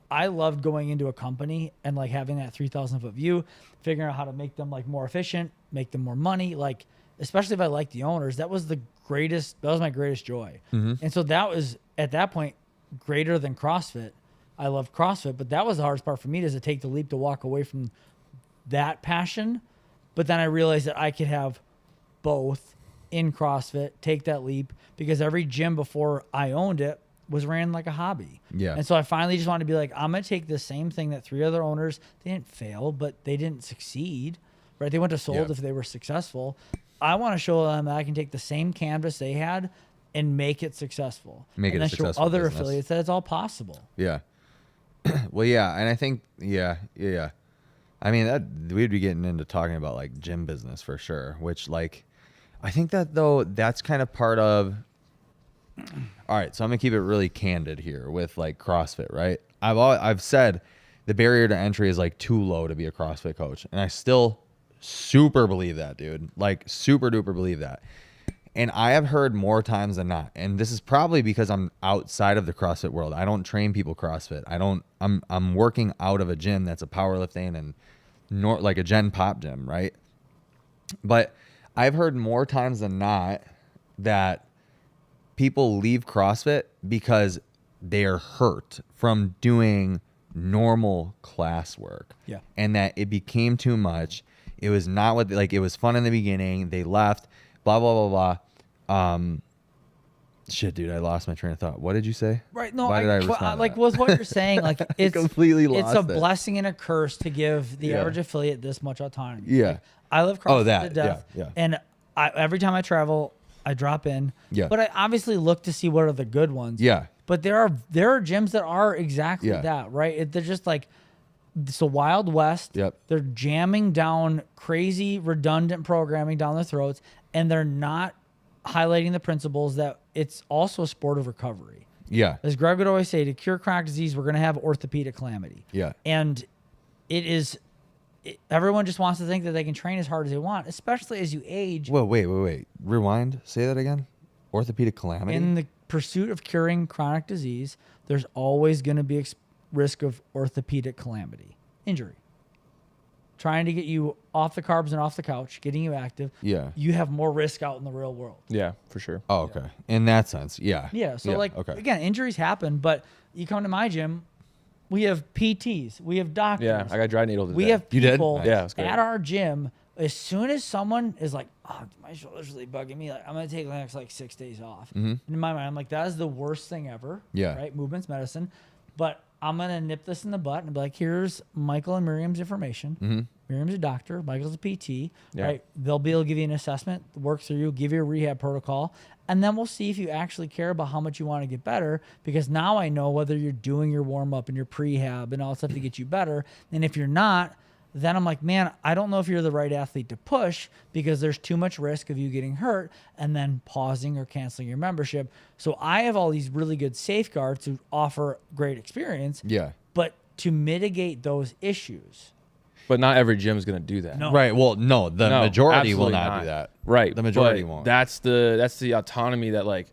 I loved going into a company and like having that 3,000 foot view, figuring out how to make them like more efficient, make them more money. Like especially if I liked the owners, that was my greatest joy. And so that was at that point greater than CrossFit. I loved CrossFit, but that was the hardest part for me, is to take the leap to walk away from that passion. But then I realized that I could have both in CrossFit, take that leap, because every gym before I owned it was ran like a hobby. Yeah. And so I finally just wanted to be like, I'm going to take the same thing that 3 other owners, they didn't fail, but they didn't succeed, right? They went to sold if they were successful. I want to show them that I can take the same canvas they had and make it successful. Make it and a then show successful other business. affiliates that it's all possible. Yeah. Well, yeah, and I think I mean, that we'd be getting into talking about like gym business for sure, which like I think that though that's kind of part of. All right, so I'm gonna keep it really candid here with like CrossFit, right? I've said the barrier to entry is like too low to be a CrossFit coach, and I still super believe that, dude. Like super duper believe that. And I have heard more times than not, and this is probably because I'm outside of the CrossFit world. I don't train people CrossFit. I'm working out of a gym that's a powerlifting and like a Gen Pop gym, right? But I've heard more times than not that people leave CrossFit because they're hurt from doing normal class work. Yeah. And that it became too much. It was not what, like, it was fun in the beginning. They left, blah, blah, blah, blah. Shit, dude, I lost my train of thought. What did you say? Right. No, Why did I respond to like that? was what you're saying. Like it's completely it's lost a it. blessing and a curse to give the Yeah. average affiliate this much autonomy. Yeah. Like, I love CrossFit that, to death. yeah. And every time I travel, I drop in. Yeah. But I obviously look to see what are the good ones. Yeah. But there are gyms that are exactly Yeah. that, right? They're just like it's a Wild West. Yep. They're jamming down crazy, redundant programming down their throats, and they're not highlighting the principles that it's also a sport of recovery. Yeah. As Greg would always say, to cure chronic disease, we're going to have orthopedic calamity. Yeah. And it is everyone just wants to think that they can train as hard as they want, especially as you age. Whoa, wait. Rewind. Say that again. Orthopedic calamity. In the pursuit of curing chronic disease, there's always going to be risk of orthopedic calamity, injury. Trying to get you off the carbs and off the couch, getting you active. Yeah. You have more risk out in the real world. Yeah, for sure. Oh, okay. In that sense, yeah. Yeah. So okay. again, injuries happen, but you come to my gym, we have PTs, we have doctors. Yeah, I got dry needle today. We have You did? people Nice. Yeah, it was great. at our gym. As soon as someone is like, "Oh, my shoulder's really bugging me," like, I'm gonna take the next 6 days off. And in my mind, I'm like, that is the worst thing ever. Yeah. Right. Movement's medicine, but I'm gonna nip this in the butt and be like, here's Michael and Miriam's information. Miriam's a doctor, Michael's a PT. Yeah. Right. They'll be able to give you an assessment, work through you, give you a rehab protocol, and then we'll see if you actually care about how much you want to get better. Because now I know whether you're doing your warm up and your prehab and all that stuff to get you better. And if you're not, then I'm like, man, I don't know if you're the right athlete to push because there's too much risk of you getting hurt and then pausing or canceling your membership. So I have all these really good safeguards to offer great experience. Yeah. But to mitigate those issues. But not every gym is going to do that. No. Right. Well, no, the No, majority will absolutely not do that. Right. The majority but won't. That's the autonomy that, like,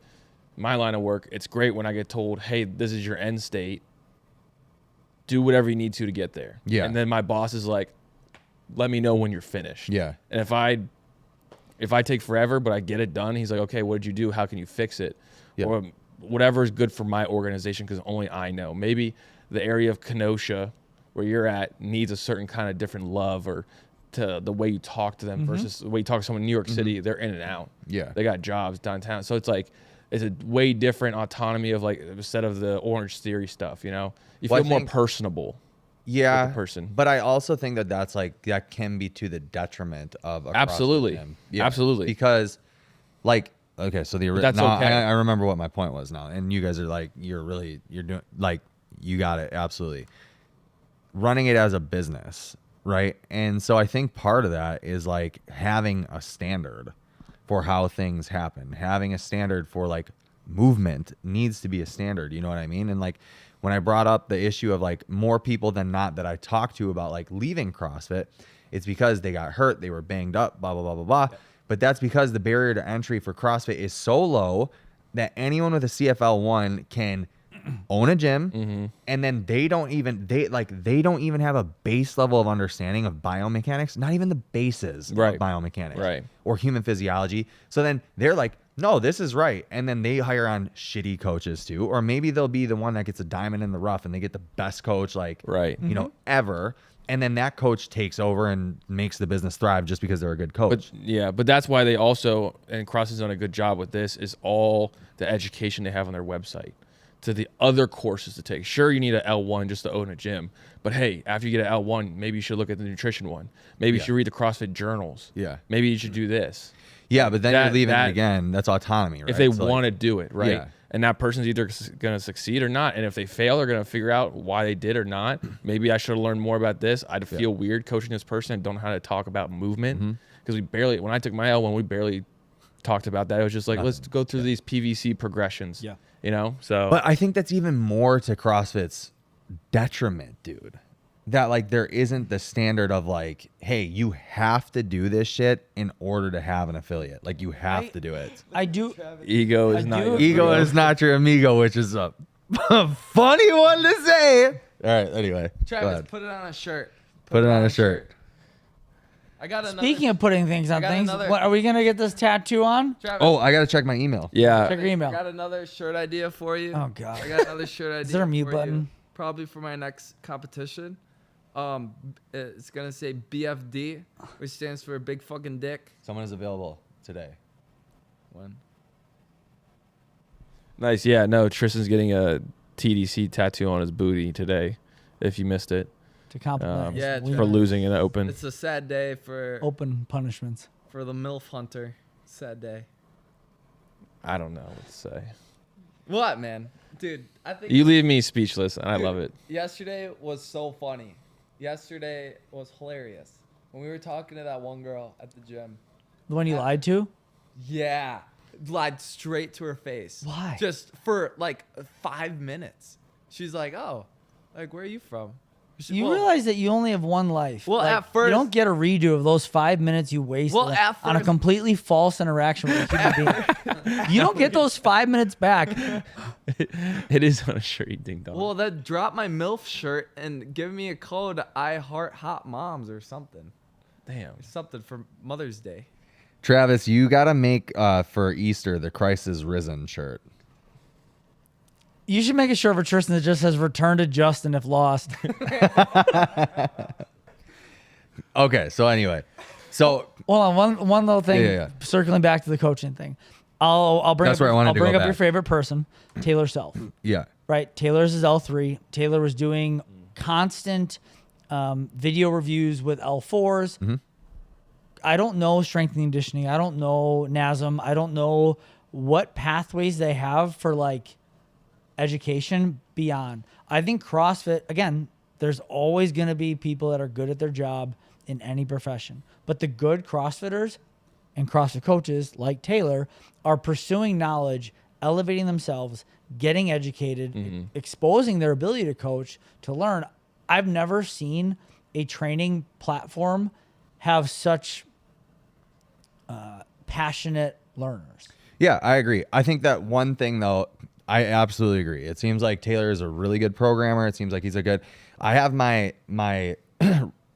my line of work, it's great when I get told, hey, this is your end state. Do whatever you need to get there. Yeah. And then my boss is like, let me know when you're finished. Yeah. And if I take forever, but I get it done, he's like, okay, what did you do? How can you fix it? Yeah. Or whatever is good for my organization because only I know. Maybe the area of Kenosha where you're at needs a certain kind of different love or to the way you talk to them versus the way you talk to someone in New York City. They're in and out. Yeah. They got jobs downtown. So it's like, it's a way different autonomy of, like, instead of the Orange Theory stuff, you know? You Well, feel I more think- personable. Yeah. with the person. But I also think that that can be to the detriment of a CrossFit Absolutely. gym. Absolutely. Because, like, okay, so that's okay. I remember what my point was now, and you guys are like, you're doing, like, you got it, absolutely. Running it as a business, right? And so I think part of that is, like, having a standard for how things happen. Having a standard for, like, movement needs to be a standard, you know what I mean? And, like, when I brought up the issue of, like, more people than not that I talked to about, like, leaving CrossFit, it's because they got hurt, they were banged up, blah, blah, blah, blah, blah. Yeah. But that's because the barrier to entry for CrossFit is so low that anyone with a CFL 1 can own a gym, and then they don't even have a base level of understanding of biomechanics, not even the bases of biomechanics or human physiology. So then they're like, no, this is right. And then they hire on shitty coaches too. Or maybe they'll be the one that gets a diamond in the rough and they get the best coach, like, you know, ever. And then that coach takes over and makes the business thrive just because they're a good coach. But that's why they also, and Cross has done a good job with this, is all the education they have on their website to the other courses to take. Sure, you need an L1 just to own a gym. But hey, after you get an L1, maybe you should look at the nutrition one. Maybe you should read the CrossFit journals. Yeah. Maybe you should do this. Yeah, but then you're leaving it again. That's autonomy, right? If they So, want to like, do it, right? Yeah. And that person's either going to succeed or not. And if they fail, they're going to figure out why they did or not. Maybe I should have learned more about this. I'd feel weird coaching this person and don't know how to talk about movement. Because when I took my L1, we barely talked about that. It was just like, let's go through these PVC progressions. Yeah. You know? So. But I think that's even more to CrossFit's detriment, dude. That, like, there isn't the standard of, like, hey, you have to do this shit in order to have an affiliate. Like, you have to do it. I do. Ego is not your Ego is not your amigo, which is a funny one to say. All right, anyway. go Travis, ahead. put it on a shirt. Put it on a shirt. I got another. Speaking of putting things on got things, another- what, are we gonna get this tattoo on? Travis, Oh, I got to check my email. Yeah. Check your email. I got another shirt idea for you. Oh god. I got another shirt idea. Is there a mute for button? You, probably for my next competition. It's gonna say BFD, which stands for Big Fucking Dick. Someone is available today. When? Nice. Yeah. No, Tristan's getting a TDC tattoo on his booty today, if you missed it, To compliment. Yeah, us. it's We for need losing in the open. It's a sad day for open punishments. the MILF hunter. Sad day. I don't know what to say. What, man? Dude, I think You leave me speechless, and I love it. yesterday was so funny. Yesterday was hilarious. When we were talking to that one girl at the gym. The one you lied to? Yeah. Lied straight to her face. Why? Just for like 5 minutes. She's like, oh, like, where are you from? You realize that you only have one life. Well, Like, at first- you don't get a redo of those 5 minutes you wasted Well, at on a first- completely false interaction with a human being. You don't get those 5 minutes back. It is on a shirt, you ding dong. Well, then drop my MILF shirt and give me a code I heart hot moms or something. Damn. Something for Mother's Day. Travis, you gotta make for Easter the Christ is risen shirt. You should make a shirt for Tristan that just says "Return to Justin if lost." Okay, so anyway, so Hold on, one little thing. Yeah. Circling back to the coaching thing, I'll bring That's up, where I wanted I'll to bring go up your back. favorite person, Taylor Self. yeah, Right, Taylor's is L3. Taylor was doing constant video reviews with L4s. Mm-hmm. I don't know strength and conditioning. I don't know NASM. I don't know what pathways they have for like education beyond. I think CrossFit, again, there's always going to be people that are good at their job in any profession. But the good CrossFitters and CrossFit coaches like Taylor are pursuing knowledge, elevating themselves, getting educated, exposing their ability to coach, to learn. I've never seen a training platform have such passionate learners. yeah, I agree. I think that one thing though, I absolutely agree. It seems like Taylor is a really good programmer. It seems like he's a good. I have my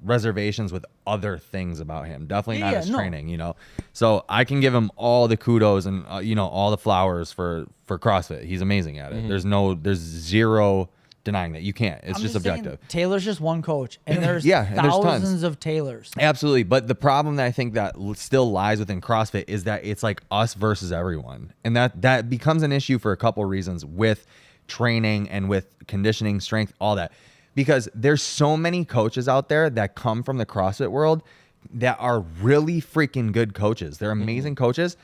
reservations with other things about him. Definitely not his training, you know. So I can give him all the kudos and you know, all the flowers for CrossFit. He's amazing at it. There's zero denying that. You can't. It's I'm just saying objective. Taylor's just one coach, and there's Yeah, and there's tons. thousands of Taylors. Absolutely. But the problem that I think that still lies within CrossFit is that it's like us versus everyone. And that becomes an issue for a couple reasons with training and with conditioning, strength, all that. Because there's so many coaches out there that come from the CrossFit world that are really freaking good coaches. They're amazing coaches,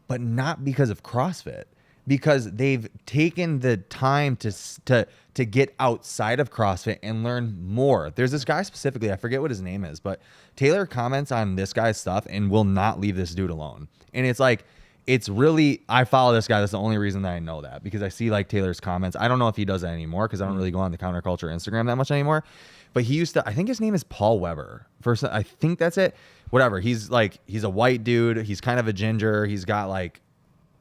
but not because of CrossFit. Because they've taken the time to get outside of CrossFit and learn more. There's this guy specifically, I forget what his name is, but Taylor comments on this guy's stuff and will not leave this dude alone. And it's like, it's really, I follow this guy. That's the only reason that I know that, because I see like Taylor's comments. I don't know if he does that anymore because I don't really go on the Counterculture Instagram that much anymore. But he used to, I think his name is Paul Weber. First, I think that's it. Whatever. He's a white dude. He's kind of a ginger. He's got like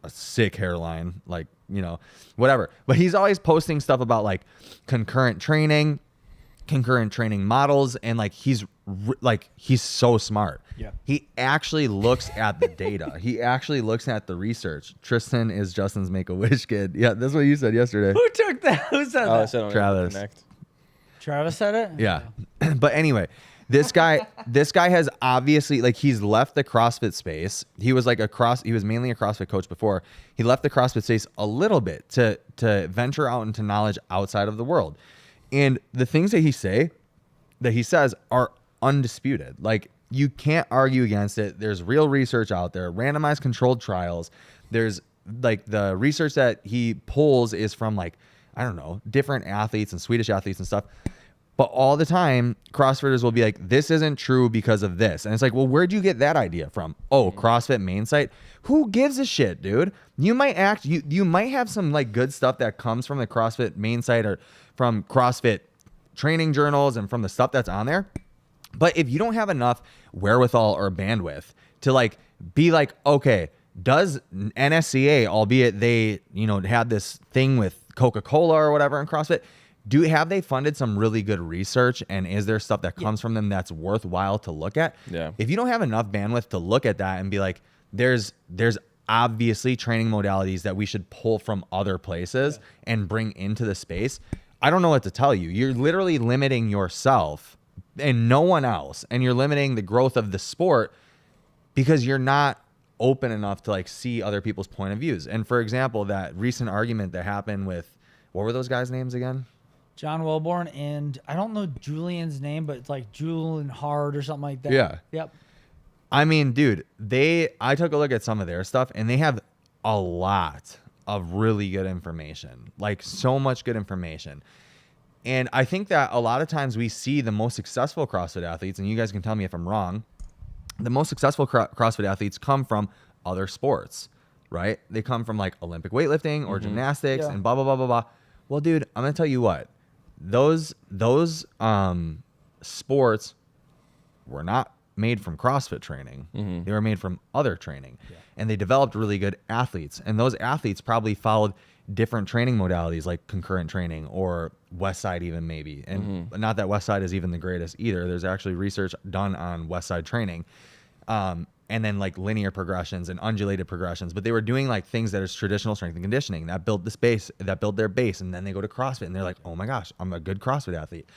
a sick hairline, like, you know, whatever. But he's always posting stuff about like concurrent training models, and like he's so smart. Yeah. He actually looks at the data. He actually looks at the research. Tristan is Justin's Make-A-Wish kid. Yeah, that's what you said yesterday. Who took that? Who said Oh, I that? said on Travis. Connect. Travis said it? Yeah. But anyway, this guy has obviously, like, he's left the CrossFit space. He was like he was mainly a CrossFit coach before. He left the CrossFit space a little bit to venture out into knowledge outside of the world. And the things that he says are undisputed. Like, you can't argue against it. There's real research out there, randomized controlled trials. There's like the research that he pulls is from like, I don't know, different athletes and Swedish athletes and stuff. But all the time, CrossFitters will be like, this isn't true because of this. And it's like, well, where'd you get that idea from? Oh, CrossFit main site. Who gives a shit, dude? You might you might have some like good stuff that comes from the CrossFit main site or from CrossFit training journals and from the stuff that's on there. But if you don't have enough wherewithal or bandwidth to like be like, okay, does NSCA, albeit they, you know, had this thing with Coca-Cola or whatever in CrossFit, have they funded some really good research, and is there stuff that comes from them that's worthwhile to look at? Yeah. If you don't have enough bandwidth to look at that and be like, there's obviously training modalities that we should pull from other places and bring into the space, I don't know what to tell you. You're literally limiting yourself and no one else, and you're limiting the growth of the sport because you're not open enough to like see other people's point of views. And for example, that recent argument that happened with, what were those guys' names again? John Welborn and I don't know Julian's name, but it's like Julian Hard or something like that. Yeah. Yep. I mean, dude, I took a look at some of their stuff and they have a lot of really good information, like so much good information. And I think that a lot of times we see the most successful CrossFit athletes, and you guys can tell me if I'm wrong, the most successful CrossFit athletes come from other sports, right? They come from like Olympic weightlifting or gymnastics and blah, blah, blah, blah, blah. Well, dude, I'm going to tell you what. those sports were not made from CrossFit training. They were made from other training, and they developed really good athletes. And those athletes probably followed different training modalities like concurrent training or West Side even maybe. And not that West Side is even the greatest either. There's actually research done on West Side training. And then like linear progressions and undulated progressions, but they were doing like things that is traditional strength and conditioning that build this base, that build their base. And then they go to CrossFit and they're like, oh my gosh, I'm a good CrossFit athlete.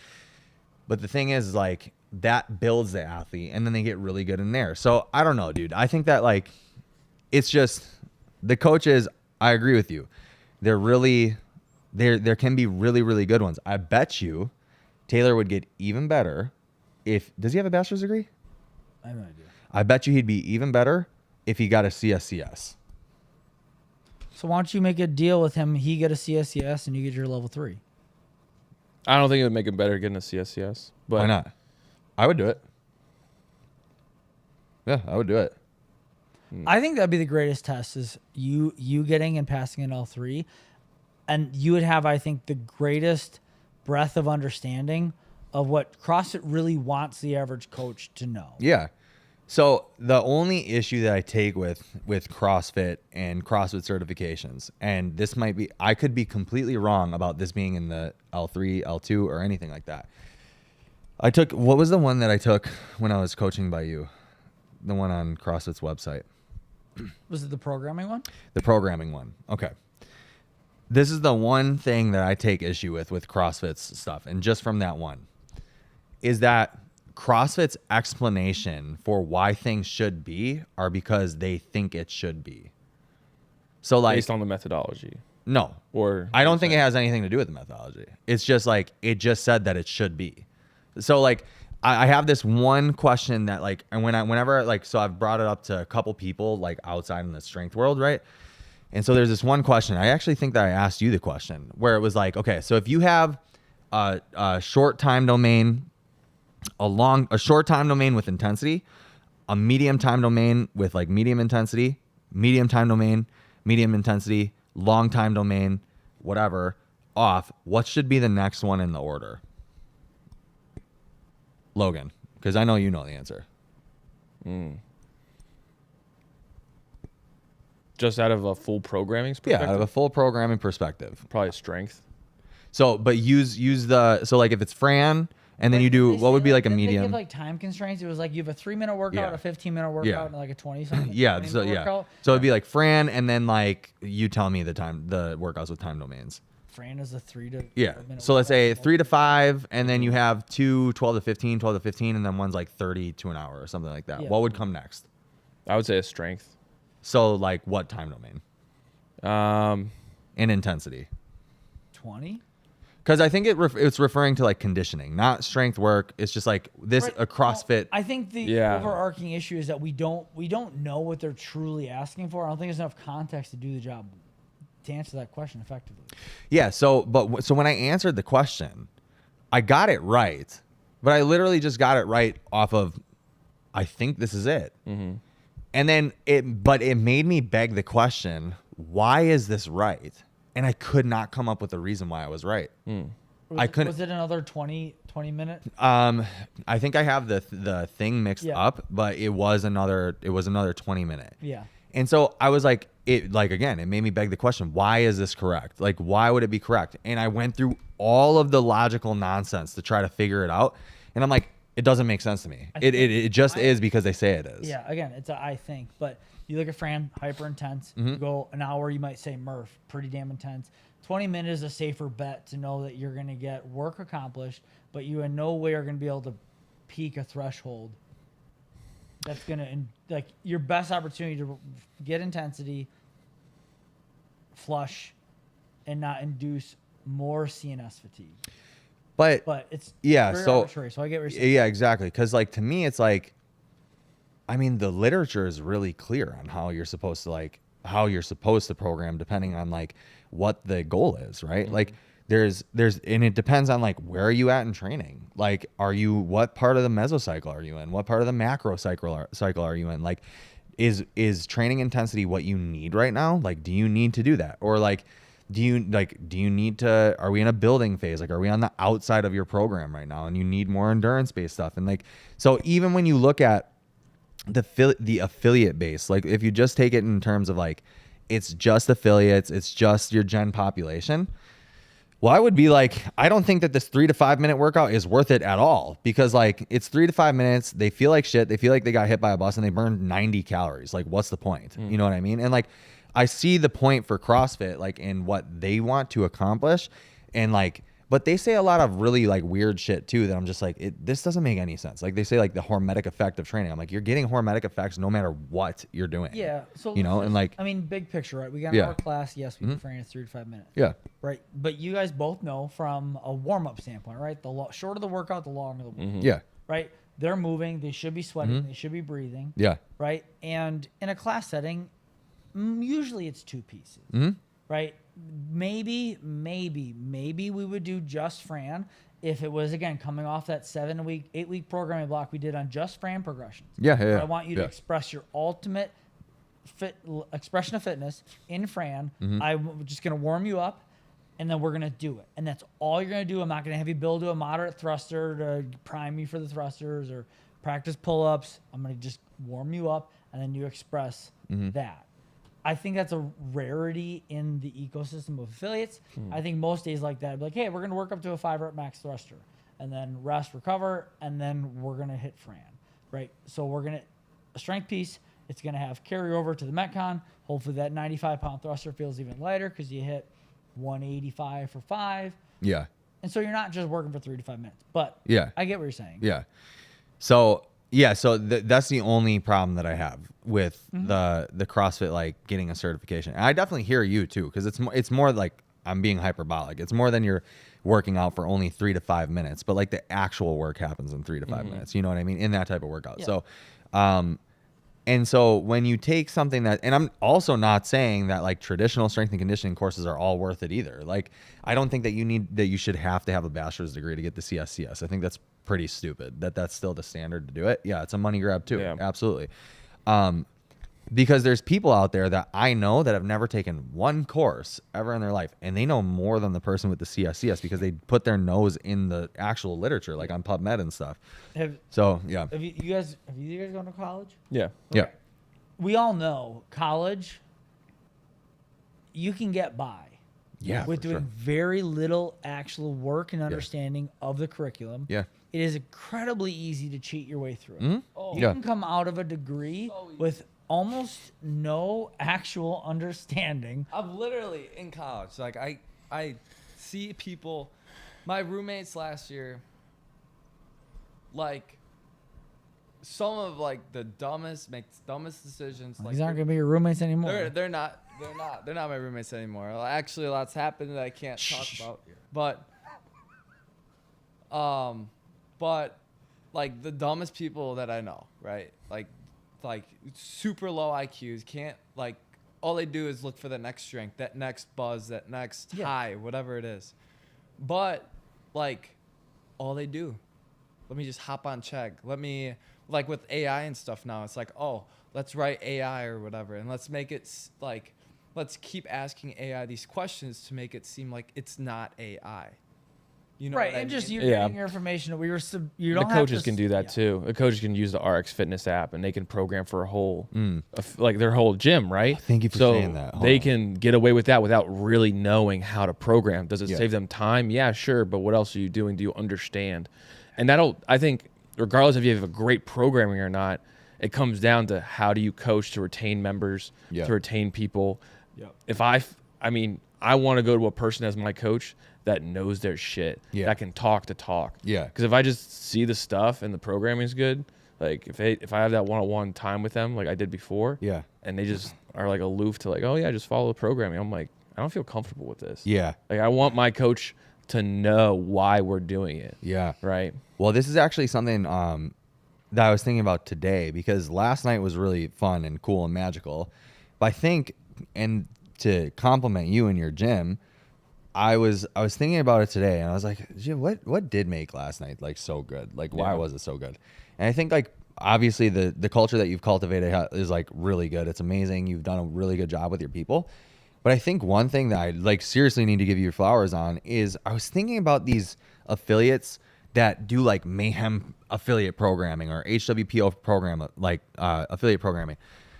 But the thing is like that builds the athlete and then they get really good in there. So I don't know, dude. I think that like, it's just the coaches, I agree with you. They're really, there can be really, really good ones. I bet you Taylor would get even better does he have a bachelor's degree? I have no idea. I bet you he'd be even better if he got a CSCS. So why don't you make a deal with him? He get a CSCS and you get your level 3. I don't think it would make him better getting a CSCS. But Why not? I would do it. Yeah, I would do it. I think that'd be the greatest test is you getting and passing an L3, and you would have, I think, the greatest breadth of understanding of what CrossFit really wants the average coach to know. Yeah. So the only issue that I take with CrossFit and CrossFit certifications, and this might be, I could be completely wrong about this being in the L3, L2, or anything like that. What was the one that I took when I was coaching by you? The one on CrossFit's website. Was it the programming one? The programming one. Okay. This is the one thing that I take issue with CrossFit's stuff, and just from that one, is that CrossFit's explanation for why things should be are because they think it should be. So like based on the methodology. No. Or I don't think it has anything to do with the methodology. It's just like it just said that it should be. So like I have this one question that like, and whenever like, so I've brought it up to a couple people like outside in the strength world, right? And so there's this one question. I actually think that I asked you the question where it was like, okay, so if you have a short time domain, a short time domain with intensity, a medium time domain with like medium intensity, medium time domain, medium intensity, long time domain, whatever, off, what should be the next one in the order? Logan, because I know you know the answer. Just out of a full programming perspective? Yeah, out of a full programming perspective. Probably strength. So, but use so like if it's Fran, and then you do, what would be like a medium? They give like time constraints. It was like you have a 3-minute workout, a 15-minute workout, and like a 20-something. Yeah, so workout. So it'd be like Fran, and then like you tell me the workouts with time domains. Fran is a 3 to So let's say 3 to 5, and then you have 2 12 to 15, 12 to 15, and then one's like 30 to an hour or something like that. Yeah. What would come next? I would say a strength. So like what time domain? And intensity. 20. Because I think it's referring to like conditioning, not strength work. It's just like this Right. a CrossFit. I think the overarching issue is that we don't know what they're truly asking for. I don't think there's enough context to do the job to answer that question effectively. Yeah. So when I answered the question, I got it right, but I literally just got it right off of, I think this is it. Mm-hmm. And then it made me beg the question, why is this right? And I could not come up with a reason why I was right. I couldn't. Was it another 20 minute? I think I have the thing mixed up, but it was another 20 minute. Yeah. And so I was like, it made me beg the question, why is this correct? Like, why would it be correct? And I went through all of the logical nonsense to try to figure it out. And I'm like, it doesn't make sense to me. It just is because they say it is. Yeah, again, it's a I think. But you look at Fran, hyper intense. Mm-hmm. You go an hour, you might say Murph, pretty damn intense. 20 minutes is a safer bet to know that you're going to get work accomplished, but you in no way are going to be able to peak a threshold. That's going to, like, your best opportunity to get intensity, flush, and not induce more CNS fatigue. But it's yeah, very so arbitrary, so I get what you're saying. yeah, exactly. Because like to me, it's like, I mean, the literature is really clear on how you're supposed to program, depending on like what the goal is, right? Mm-hmm. Like there's and it depends on like where are you at in training. Like, what part of the mesocycle are you in? What part of the macro cycle are you in? Like, is training intensity what you need right now? Like, do you need to do that? Or like, do you need to, are we in a building phase? Like, are we on the outside of your program right now and you need more endurance based stuff? And like, so even when you look at the affiliate base, like if you just take it in terms of like, it's just affiliates, it's just your gen population. Well, I would be like, I don't think that this 3 to 5 minute workout is worth it at all, because like it's 3 to 5 minutes. They feel like shit. They feel like they got hit by a bus and they burned 90 calories. Like, what's the point? You know what I mean? And like, I see the point for CrossFit, like in what they want to accomplish, and like, but they say a lot of really like weird shit too that I'm just like, this doesn't make any sense. Like they say like the hormetic effect of training. I'm like, you're getting hormetic effects no matter what you're doing. Yeah. So, you know, and like, I mean, big picture, right? We got Yeah. our class. Yes, we can train in 3 to 5 minutes. yeah, Right. But you guys both know from a warm up standpoint, right? The shorter the workout, the longer the workout. yeah, Right. They're moving. They should be sweating. They should be breathing. yeah, Right. And in a class setting, usually it's 2 pieces. Right. Maybe we would do just Fran if it was, again, coming off that 8 week programming block we did on just Fran progressions. yeah, yeah. Where I want you to yeah. express your ultimate expression of fitness in Fran. I'm just going to warm you up, and then we're going to do it. And that's all you're going to do. I'm not going to have you build to a moderate thruster to prime you for the thrusters or practice pull-ups. I'm going to just warm you up, and then you express that. I think that's a rarity in the ecosystem of affiliates. I think most days like that, like, hey, we're going to work up to a 5 rep max thruster, and then rest, recover, and then we're going to hit Fran, right? So we're going to, a strength piece, it's going to have carryover to the Metcon. Hopefully that 95-pound thruster feels even lighter because you hit 185 for 5. Yeah. And so you're not just working for 3 to 5 minutes. But Yeah. I get what you're saying. Yeah. So yeah, so that's the only problem that I have with the CrossFit, like getting a certification. And I definitely hear you too, because it's more like, I'm being hyperbolic. It's more than you're working out for only 3 to 5 minutes, but like the actual work happens in 3 to 5 minutes. You know what I mean? In that type of workout. Yeah. So, and so when you take something that, and I'm also not saying that like traditional strength and conditioning courses are all worth it either. Like, I don't think that you should have to have a bachelor's degree to get the CSCS. I think that's pretty stupid that's still the standard to do it. Yeah. It's a money grab too. Yeah. Absolutely. Because there's people out there that I know that have never taken one course ever in their life, and they know more than the person with the CSCS because they put their nose in the actual literature, like on PubMed and stuff. So yeah. Have you guys gone to college? Yeah. Yeah. We all know college, you can get by. Yeah. With for doing sure. very little actual work and understanding of the curriculum. Yeah. It is incredibly easy to cheat your way through it. Oh, You Yeah. can come out of a degree So easy. with almost no actual understanding. I'm literally in college. Like I see people, my roommates last year, like some of like the dumbest decisions. Like These aren't going to be your roommates anymore. they're not my roommates anymore. Actually, a lot's happened that I can't talk about. But like the dumbest people that I know, right? Like super low IQs, can't, like, all they do is look for the next strength, that next buzz, that next high, whatever it is. But like all they do, let me just hop on check. Let me, like with AI and stuff now, it's like, oh, let's write AI or whatever, and let's make it like, let's keep asking AI these questions to make it seem like it's not AI. You know right, what I and just mean? you're Yeah. getting your information. You The don't have coaches to can do that yeah. too. The coaches can use the RX Fitness app and they can program for a whole, like their whole gym, right? Thank you for so saying that. Hold they on. can get away with that without really knowing how to program. Does it Yeah. save them time? Yeah, sure. But what else are you doing? Do you understand? And I think, regardless if you have a great programming or not, it comes down to how do you coach to retain members, Yeah. to retain people. Yep. If I want to go to a person as my coach that knows their shit, Yeah. that can talk to talk. Yeah. Because if I just see the stuff and the programming is good, like if I have that one-on-one time with them, like I did before, Yeah. and they just are like aloof to like, oh yeah, just follow the programming. I'm like, I don't feel comfortable with this. Yeah. Like I want my coach to know why we're doing it. Yeah. Right. Well, this is actually something that I was thinking about today, because last night was really fun and cool and magical. But I think, and to compliment you in your gym, I was thinking about it today, and I was like, gee, what did make last night like so good? Like, why Yeah. was it so good? And I think like obviously the culture that you've cultivated is like really good. It's amazing. You've done a really good job with your people. But I think one thing that I like seriously need to give you flowers on is I was thinking about these affiliates that do like Mayhem affiliate programming or HWPO program, like affiliate programming.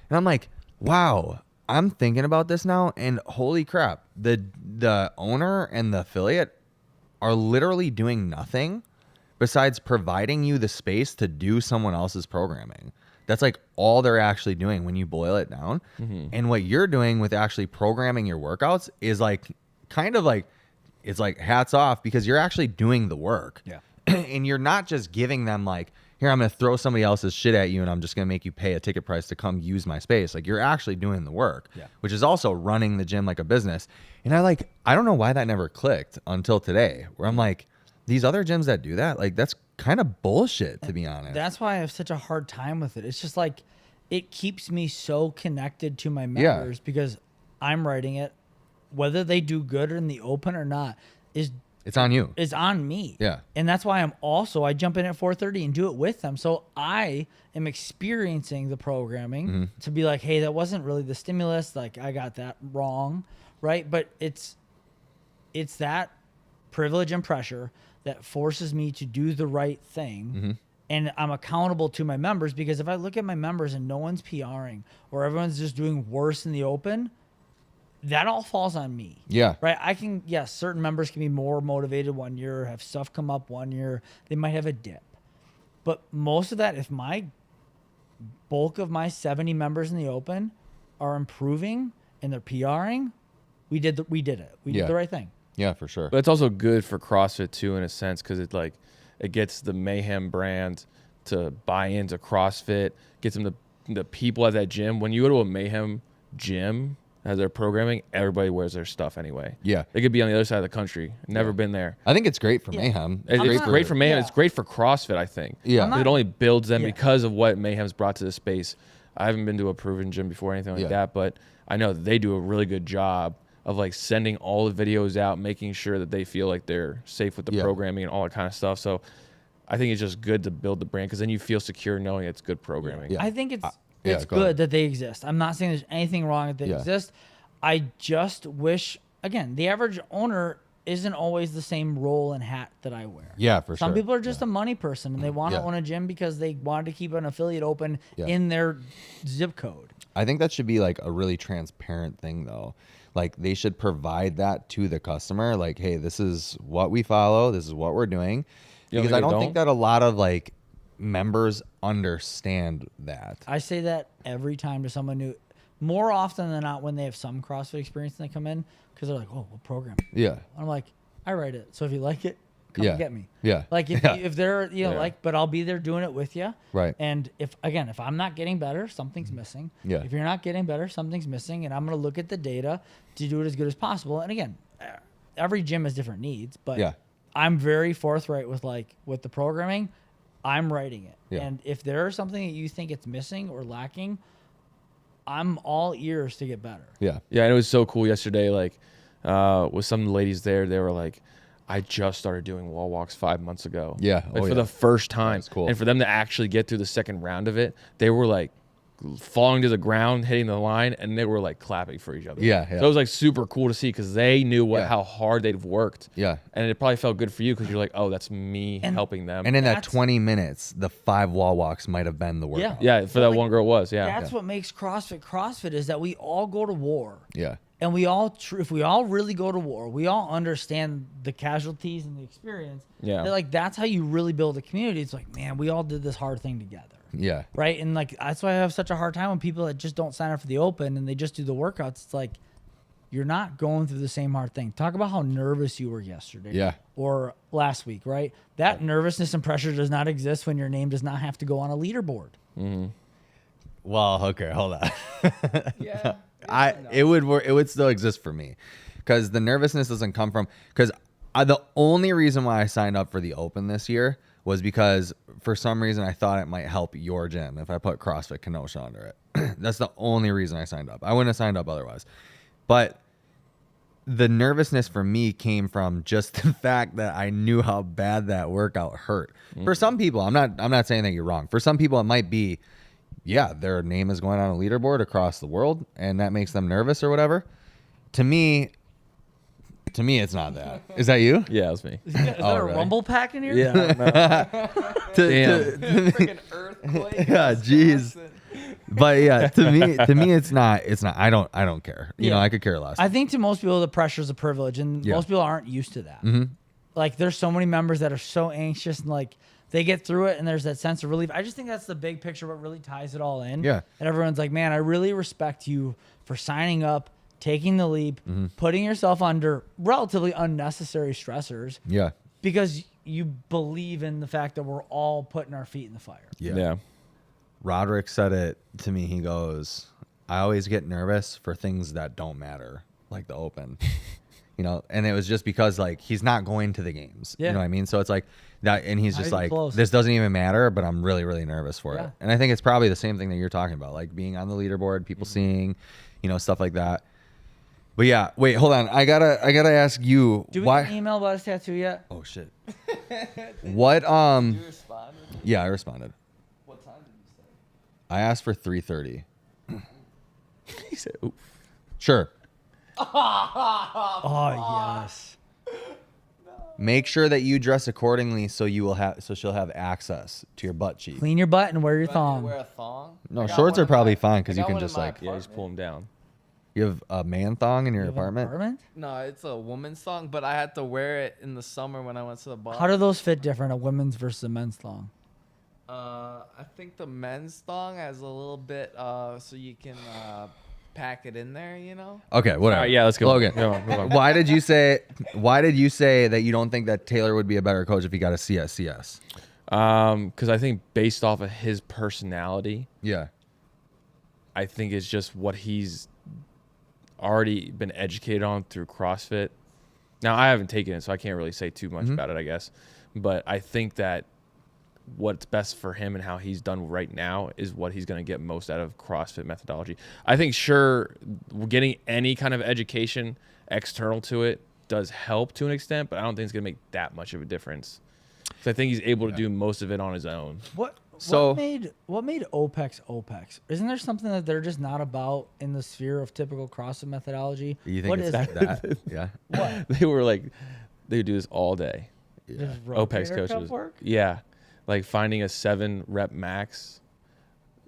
And I'm like, wow, I'm thinking about this now, and holy crap, the owner and the affiliate are literally doing nothing besides providing you the space to do someone else's programming. That's like all they're actually doing when you boil it down. And what you're doing with actually programming your workouts is like kind of like, it's like hats off, because you're actually doing the work. Yeah. And you're not just giving them like, here, I'm going to throw somebody else's shit at you and I'm just going to make you pay a ticket price to come use my space. Like, you're actually doing the work, which is also running the gym like a business. And I don't know why that never clicked until today, where I'm like, these other gyms that do that, like, that's kind of bullshit, to be honest. That's why I have such a hard time with it. It's just like, it keeps me so connected to my members because I'm writing it. Whether they do good in the open or not it's on you. It's on me. Yeah. And that's why I jump in at 4:30 and do it with them. So I am experiencing the programming to be like, hey, that wasn't really the stimulus. Like, I got that wrong. Right. But it's that privilege and pressure that forces me to do the right thing. And I'm accountable to my members, because if I look at my members and no one's PRing or everyone's just doing worse in the open, that all falls on me. Yeah. Right. Certain members can be more motivated one year, have stuff come up one year. They might have a dip. But most of that, if my bulk of my 70 members in the open are improving and they're PRing, we did it. We did the right thing. Yeah, for sure. But it's also good for CrossFit too, in a sense, because it gets the Mayhem brand to buy into CrossFit, gets them the people at that gym. When you go to a Mayhem gym as their programming, everybody wears their stuff anyway. Yeah. They could be on the other side of the country. Never been there. I think it's great for Mayhem. It's great for Mayhem. Yeah. It's great for CrossFit, I think. Yeah. It only builds them because of what Mayhem's brought to the space. I haven't been to a proven gym before or anything like that, but I know that they do a really good job of like sending all the videos out, making sure that they feel like they're safe with the programming and all that kind of stuff. So I think it's just good to build the brand, because then you feel secure knowing it's good programming. I think it's good that they exist. I'm not saying there's anything wrong that they exist. I just wish, again, the average owner isn't always the same role and hat that I wear. Yeah, for sure. Some people are just a money person and they want to own a gym because they wanted to keep an affiliate open in their zip code. I think that should be like a really transparent thing, though. Like, they should provide that to the customer. Like, hey, this is what we follow. This is what we're doing. Because I don't think that a lot of like members understand that. I say that every time to someone new. More often than not, when they have some CrossFit experience, they come in because they're like, "Oh, what program?" Yeah. I'm like, "I write it. So if you like it, come and get me." Yeah. Like if they're but I'll be there doing it with you. Right. And if I'm not getting better, something's missing. Yeah. If you're not getting better, something's missing, and I'm gonna look at the data to do it as good as possible. And again, every gym has different needs, but I'm very forthright with the programming. I'm writing it. Yeah. And if there's something that you think it's missing or lacking, I'm all ears to get better. Yeah. Yeah. And it was so cool yesterday. Like, with some of the ladies there, they were like, I just started doing wall walks 5 months ago. Yeah. Like for the first time. That's cool. And for them to actually get through the second round of it, they were like falling to the ground, hitting the line, and they were like clapping for each other. Yeah. So it was like super cool to see, because they knew how hard they've worked. Yeah. And it probably felt good for you, because you're like, oh, that's me helping them. And in that 20 minutes, the 5 wall walks might have been the workout. Yeah. For that one girl was. Yeah. That's what makes CrossFit is that we all go to war. Yeah. And we all, if we all really go to war, we all understand the casualties and the experience. Yeah. That's how you really build a community. It's like, man, we all did this hard thing together. Yeah. Right. And that's why I have such a hard time when people that just don't sign up for the open and they just do the workouts. It's like, you're not going through the same hard thing. Talk about how nervous you were yesterday. Yeah. Or last week, right? That nervousness and pressure does not exist when your name does not have to go on a leaderboard. Mm-hmm. Well, okay, hold on. It would still exist for me, because the nervousness doesn't come from, because the only reason why I signed up for the open this year was because for some reason I thought it might help your gym if I put CrossFit Kenosha under it. That's the only reason I signed up. I wouldn't have signed up otherwise. But the nervousness for me came from just the fact that I knew how bad that workout hurt. Mm-hmm. For some people, I'm not saying that you're wrong. For some people, it might be, their name is going on a leaderboard across the world, and that makes them nervous or whatever. to me, it's not that. Is that you? Yeah, it was me. Is there a really? rumble pack in here? Yeah. I don't know. Damn. Freaking earthquake. Yeah, jeez. But yeah, to me, it's not. I don't care. You know, I could care less. I think to most people, the pressure is a privilege, and most people aren't used to that. Mm-hmm. Like, there's so many members that are so anxious, and like they get through it, and there's that sense of relief. I just think that's the big picture, what really ties it all in. Yeah. And everyone's like, man, I really respect you for signing up, taking the leap, putting yourself under relatively unnecessary stressors. Yeah. Because you believe in the fact that we're all putting our feet in the fire. Yeah. Roderick said it to me. He goes, I always get nervous for things that don't matter, like the Open. You know, and it was just because like he's not going to the games. Yeah. You know what I mean? So it's like that, and he's Not just even like, close. this doesn't even matter, but I'm really, really nervous for Yeah. it. And I think it's probably the same thing that you're talking about, like being on the leaderboard, people seeing, you know, stuff like that. But yeah, wait, hold on. I gotta ask you Do we why. get an email about his tattoo yet? Oh shit. What? You responded? Yeah, I responded. What time did you say? I asked for 3:30. He said, "Oof." Sure. Oh, yes. Make sure that you dress accordingly so she'll have access to your butt cheek. Clean your butt and wear your Do I need to thong. wear a thong? No, I got shorts one are in probably my- fine I because you got can one in just my like Yeah, just pull him down. you have a man thong in your You have an apartment. No, it's a woman's thong, but I had to wear it in the summer when I went to the bar. How do those fit different, a women's versus a men's thong? I think the men's thong has a little bit, so you can pack it in there, you know? Okay, whatever. All right, yeah, let's go. Logan, Go on, move on. why did you say that you don't think that Taylor would be a better coach if he got a CSCS? Because I think based off of his personality, Yeah. I think it's just what he's already been educated on through CrossFit. Now, I haven't taken it, so I can't really say too much about it, I guess. But I think that what's best for him and how he's done right now is what he's going to get most out of CrossFit methodology. I think, sure, getting any kind of education external to it does help to an extent, but I don't think it's going to make that much of a difference. So I think he's able to do most of it on his own. So- what made OPEX? Isn't there something that they're just not about in the sphere of typical CrossFit methodology? You think What it's is it? that? Yeah. What? They were like, they would do this all day. Just OPEX rotator cuff coaches. work? Yeah. Like finding a 7-rep max.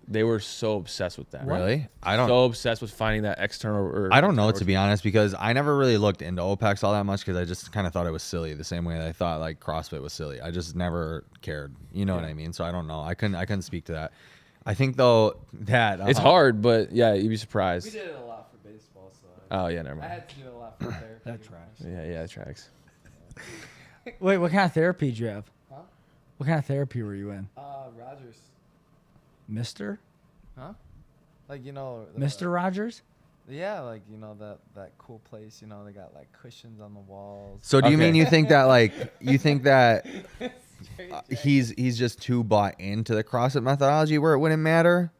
They were so obsessed with that. Really? I don't. So obsessed with finding that external. Or I don't know, to be honest, because I never really looked into OPEX all that much because I just kind of thought it was silly, the same way that I thought like CrossFit was silly. I just never cared. You know what I mean? So I don't know. I couldn't speak to that. I think though that It's hard, but yeah, you'd be surprised. We did it a lot for baseball, so Oh yeah, never I mind. had to do it a lot for therapy. That tracks. Yeah, it tracks. Wait, what kind of therapy did you have? Huh? What kind of therapy were you in? Rogers. Mister? Huh? Like, you know. Mr. Rogers? Yeah, like, you know, that cool place, you know, they got like cushions on the walls. So do you Okay. mean you think that he's just too bought into the CrossFit methodology where it wouldn't matter,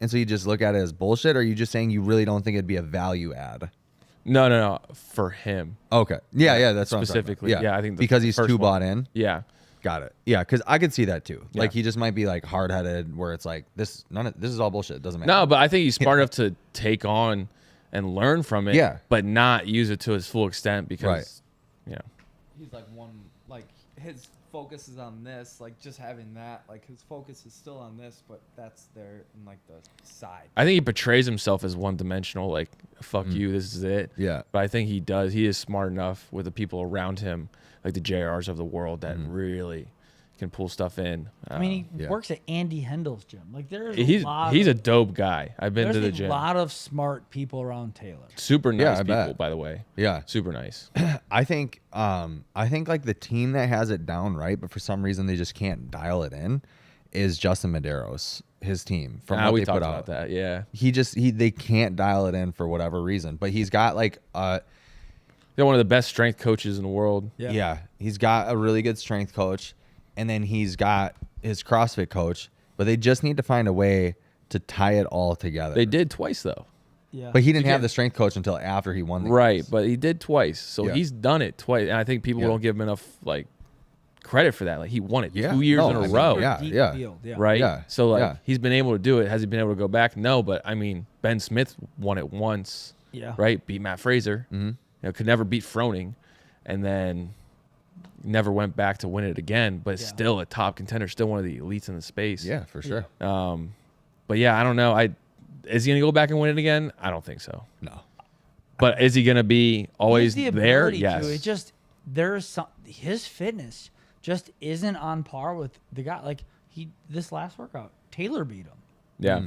and so you just look at it as bullshit, or are you just saying you really don't think it'd be a value add? No. For him. Okay. Yeah, that's what I'm talking about. Specifically, yeah, I think the because he's first too one. bought in. Yeah. Got it. Yeah, because I could see that too. Yeah. Like he just might be like hard headed, where it's like this is all bullshit. It doesn't matter. No, but I think he's smart enough to take on and learn from it. Yeah. But not use it to its full extent because, Right. yeah. He's like like his focus is on this, like just having that, like his focus is still on this, but that's there in like the side. I think he portrays himself as one dimensional, like, fuck you, this is it. Yeah. But I think he is smart enough with the people around him, like the JRs of the world, that really can pull stuff in. I mean, he Yeah. works at Andy Hendel's gym. Like, there's he's a dope guy. I've been to the there's a gym. lot of smart people around Taylor. Super nice Yeah, I people, bet. by the way. Yeah. Super nice. I think like the team that has it down right, but for some reason they just can't dial it in, is Justin Medeiros, his team. From what we they talked put about out, that. Yeah. they can't dial it in for whatever reason. But he's got like They're one of the best strength coaches in the world. yeah, he's got a really good strength coach, and then he's got his CrossFit coach. But they just need to find a way to tie it all together. They did twice, though. Yeah. But he didn't have the strength coach until after he won the Right, games. but he did twice. So Yeah. he's done it twice. And I think people Yeah. don't give him enough, like, credit for that. Like, he won it Yeah. 2 years No, in I a mean, row. yeah. Deep field, yeah. Right? Yeah, So, like, yeah. he's been able to do it. Has he been able to go back? No, but, I mean, Ben Smith won it once. Yeah. Right. Beat Matt Fraser. Mm-hmm. You know, could never beat Froning, and then never went back to win it again. But Yeah. still a top contender, still one of the elites in the space. Yeah, for sure. But yeah, I don't know. Is he gonna go back and win it again? I don't think so. No. But is he gonna be always He has the there? ability Yes. to. It just there's some his fitness just isn't on par with the guy. Like this last workout, Taylor beat him. Yeah.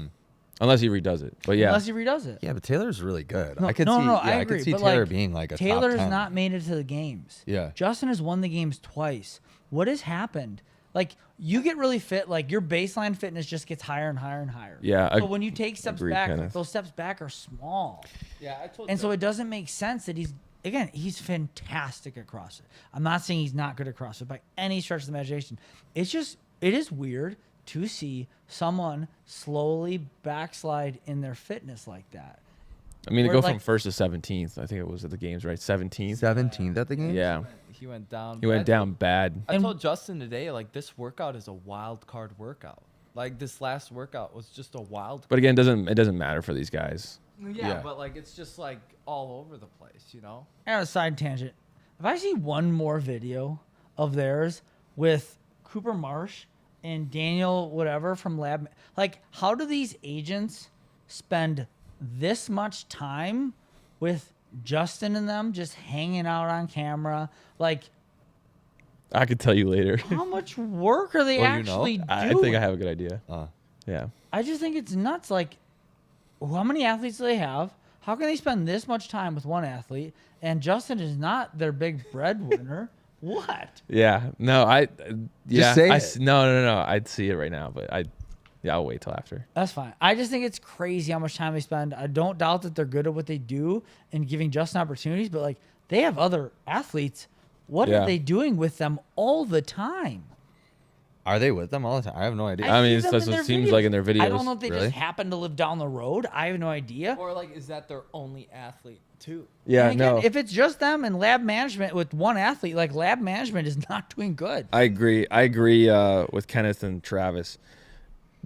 Unless he redoes it. But yeah. Unless he redoes it. Yeah, but Taylor's really good. No, I could no, see, no, yeah, I agree. could see but Taylor like, being like a Taylor top has 10. not made it to the games. Yeah. Justin has won the games twice. What has happened? Like you get really fit, like your baseline fitness just gets higher and higher and higher. Yeah, So when you take steps agreed, back, Kenneth. those steps back are small. Yeah, I told. And so it doesn't make sense that he's fantastic at CrossFit. I'm not saying he's not good at CrossFit by any stretch of the imagination. It is weird to see someone slowly backslide in their fitness like that. I mean, to Or go like- from 1st to 17th, I think it was at the games, right? 17th. 17th at the game? Yeah. He went down. He went down bad. I And- told Justin today, like, this workout is a wild card workout. Like, this last workout was just a wild. But again, it doesn't matter for these guys. Yeah, but like, it's just like all over the place, you know. I got a side tangent. If I see one more video of theirs with Cooper Marsh and Daniel whatever from Lab, like how do these agents spend this much time with Justin and them just hanging out on camera? Like I could tell you later. how much work are they Oh, you know? actually doing? I think I have a good idea. Uh, Yeah. I just think it's nuts. Like, how many athletes do they have? How can they spend this much time with one athlete? And Justin is not their big breadwinner. What? Yeah. No, yeah. say I it. no. I'd see it right now, but I'll wait till after. That's fine. I just think it's crazy how much time they spend. I don't doubt that they're good at what they do and giving Justin opportunities, but like they have other athletes. What Yeah. are they doing with them all the time? are they with them all the time? I have no idea. I mean, see it's them that's in what their it seems videos. like in their videos. I don't know if they Really? just happen to live down the road. I have no idea. Or like, is that their only athlete too? Yeah. And again, No. if it's just them and lab management with one athlete, like lab management is not doing good. I agree. With Kenneth and Travis.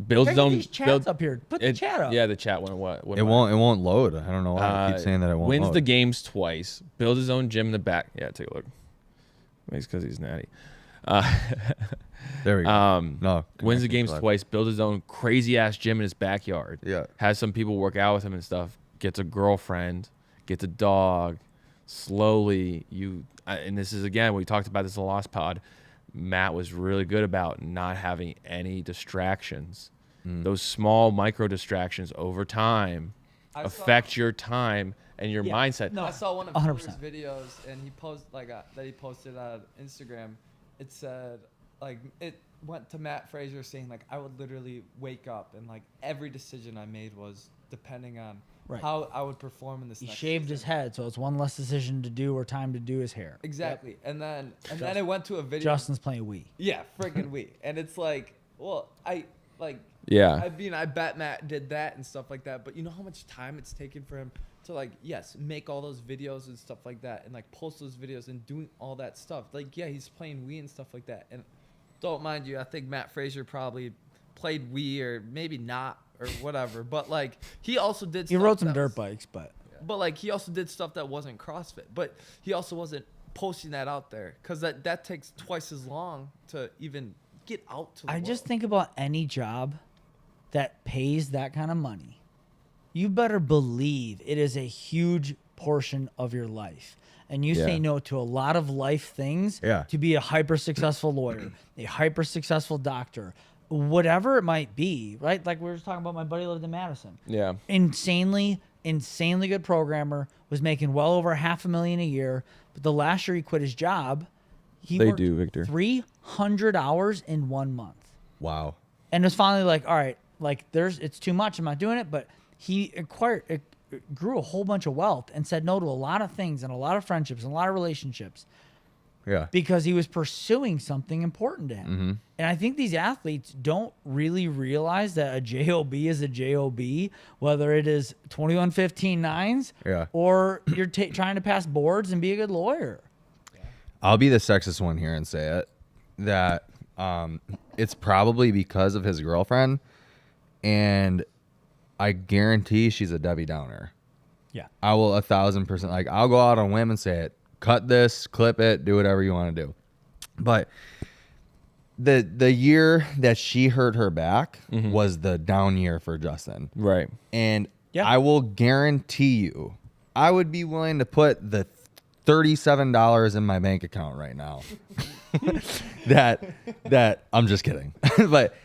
Build Check his own. these chats up here. Put the chat up. Yeah, the chat went what? It won't load. I don't know why. I keep saying that it won't Wins load. the games twice. Build his own gym in the back. Yeah, take a look. Maybe it's because he's natty. There we go. No. Wins the connecting games live. twice. Builds his own crazy ass gym in his backyard. Yeah. Has some people work out with him and stuff. Gets a girlfriend. Gets a dog. Slowly, and this is again we talked about this in the Lost Pod. Matt was really good about not having any distractions. Those small micro distractions over time affect your time and your mindset. No. I saw one of 100%. Taylor's videos, and he posted on Instagram. It said like it went to Matt Fraser saying like I would literally wake up and like every decision I made was depending on Right. how I would perform in this. He next shaved his season. head, so it's one less decision to do or time to do his hair. Exactly, and then it went to a video. Justin's playing Wii. Yeah, friggin' we. And it's like, well, I Yeah. I mean, I bet Matt did that and stuff like that, but you know how much time it's taken for him to like, yes, make all those videos and stuff like that, and like post those videos and doing all that stuff. Like, yeah, he's playing Wii and stuff like that. And don't mind you, I think Matt Fraser probably played Wii or maybe not or whatever. But like, he also did. He stuff rode some that dirt was- bikes, but But like, he also did stuff that wasn't CrossFit. But he also wasn't posting that out there because that takes twice as long to even get out to the I just world. think about any job that pays that kind of money. You better believe it is a huge portion of your life. And you say Yeah. no to a lot of life things Yeah. to be a hyper successful lawyer, a hyper successful doctor, whatever it might be, right? Like we were just talking about my buddy lived in Madison. Yeah. Insanely good programmer, was making well over $500,000 a year. But the last year he quit his job, he They worked do, Victor. 300 hours in 1 month. Wow. And it was finally like, all right, like it's too much. I'm not doing it. But he grew a whole bunch of wealth and said no to a lot of things and a lot of friendships and a lot of relationships Yeah. because he was pursuing something important to him. Mm-hmm. And I think these athletes don't really realize that a JOB is a JOB, whether it is 21-15-9s Yeah. or you're trying to pass boards and be a good lawyer. I'll be the sexist one here and say it that it's probably because of his girlfriend, and I guarantee she's a Debbie Downer. Yeah. I will 1,000%. Like, I'll go out on a whim and say it. Cut this, clip it, do whatever you want to do. But the year that she hurt her back was the down year for Justin. Right. And Yeah. I will guarantee you, I would be willing to put the $37 in my bank account right now. that I'm just kidding. But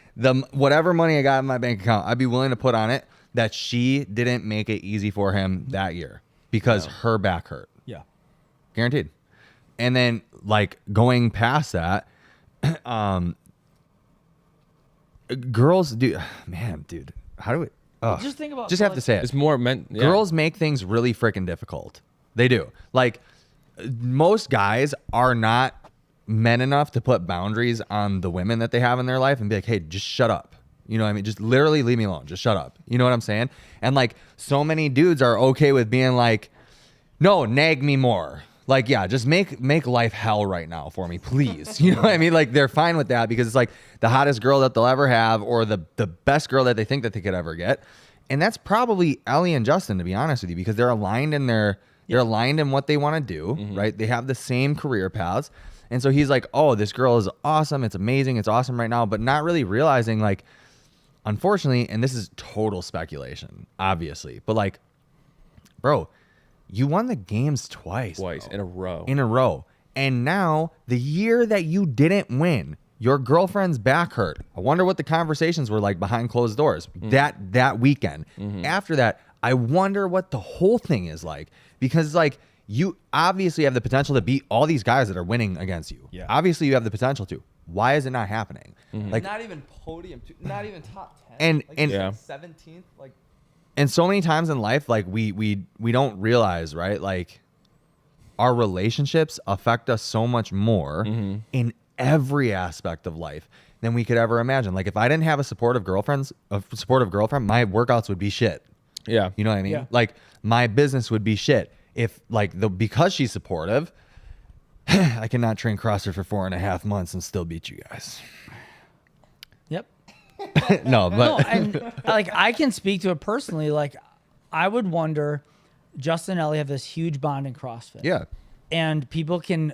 whatever money I got in my bank account, I'd be willing to put on it that she didn't make it easy for him that year because her back hurt. Yeah. Guaranteed. And then like going past that, girls do, man, dude, how do we, Just think about. just have to say it. It's more meant. Yeah. Girls make things really freaking difficult. They do. Like most guys are not men enough to put boundaries on the women that they have in their life and be like, hey, just shut up. You know what I mean? Just literally leave me alone. Just shut up. You know what I'm saying? And like so many dudes are okay with being like, no, nag me more. Like, yeah, just make life hell right now for me, please. You know what I mean? Like they're fine with that because it's like the hottest girl that they'll ever have or the best girl that they think that they could ever get. And that's probably Ellie and Justin, to be honest with you, because they're aligned in they're aligned in what they want to do, right? They have the same career paths. And so he's like, oh, this girl is awesome. It's amazing. It's awesome right now. But not really realizing like, unfortunately, and this is total speculation, obviously, but like, bro, you won the games twice bro. in In a row. And now the year that you didn't win, your girlfriend's back hurt. I wonder what the conversations were like behind closed doors that weekend. After that, I wonder what the whole thing is like, because like you obviously have the potential to beat all these guys that are winning against you. Yeah. Obviously you have the potential to. Why is it not happening? Like, not even podium, not even top 10. And- like, and- Yeah. 17th, like and so many times in life, like we don't realize, right? Like our relationships affect us so much more in every aspect of life than we could ever imagine. Like if I didn't have a supportive girlfriend, my workouts would be shit. Yeah. You know what I mean? Yeah. Like my business would be shit. If like because she's supportive, I cannot train CrossFit for 4.5 months and still beat you guys. Yep. No, No, but and like I can speak to it personally. Like I would wonder, Justin and Ellie have this huge bond in CrossFit. yeah. And people can.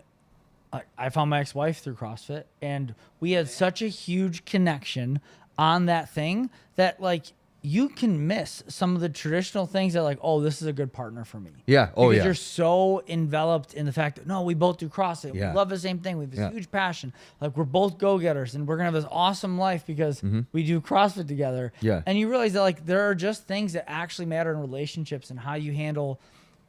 I found my ex-wife through CrossFit, and we had such a huge connection on that thing that like you can miss some of the traditional things that like, oh, this is a good partner for me. Yeah. Oh Because yeah. you're so enveloped in the fact that, no, we both do CrossFit. Yeah. We love the same thing. We have this Yeah. huge passion. Like we're both go-getters and we're going to have this awesome life because we do CrossFit together. Yeah. And you realize that like there are just things that actually matter in relationships and how you handle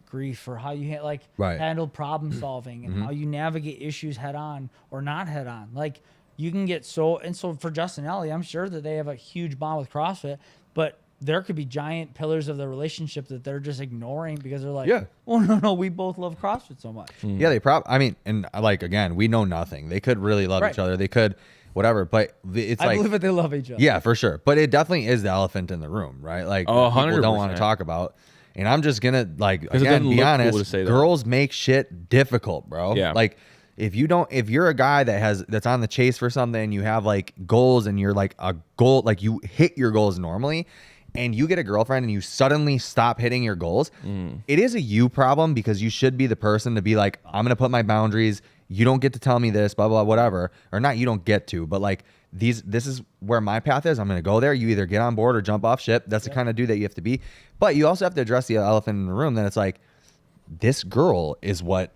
grief or how you Right. handle problem solving and how you navigate issues head on or not head on. Like you can get so for Justin and Ellie, I'm sure that they have a huge bond with CrossFit, but there could be giant pillars of the relationship that they're just ignoring because they're like, Yeah. oh no, we both love CrossFit so much. Yeah, I mean, and like again, we know nothing. They could really love Right. each other. They could, whatever. But it's I like, believe that they love each other. yeah, for sure. But it definitely is the elephant in the room, right? Like, Oh, that people don't want 100%. to talk about. And I'm just gonna like it again doesn't be look cool honest. to say that. Girls make shit difficult, bro. Yeah. Like if you're a guy that's on the chase for something, and you have like goals, and you're like a goal, like you hit your goals normally, and you get a girlfriend and you suddenly stop hitting your goals, it is a you problem because you should be the person to be like, I'm gonna put my boundaries. You don't get to tell me this, blah blah whatever, or not. You don't get to, but like this is where my path is. I'm gonna go there. You either get on board or jump off ship. That's the kind of dude that you have to be. But you also have to address the elephant in the room that it's like, this girl is what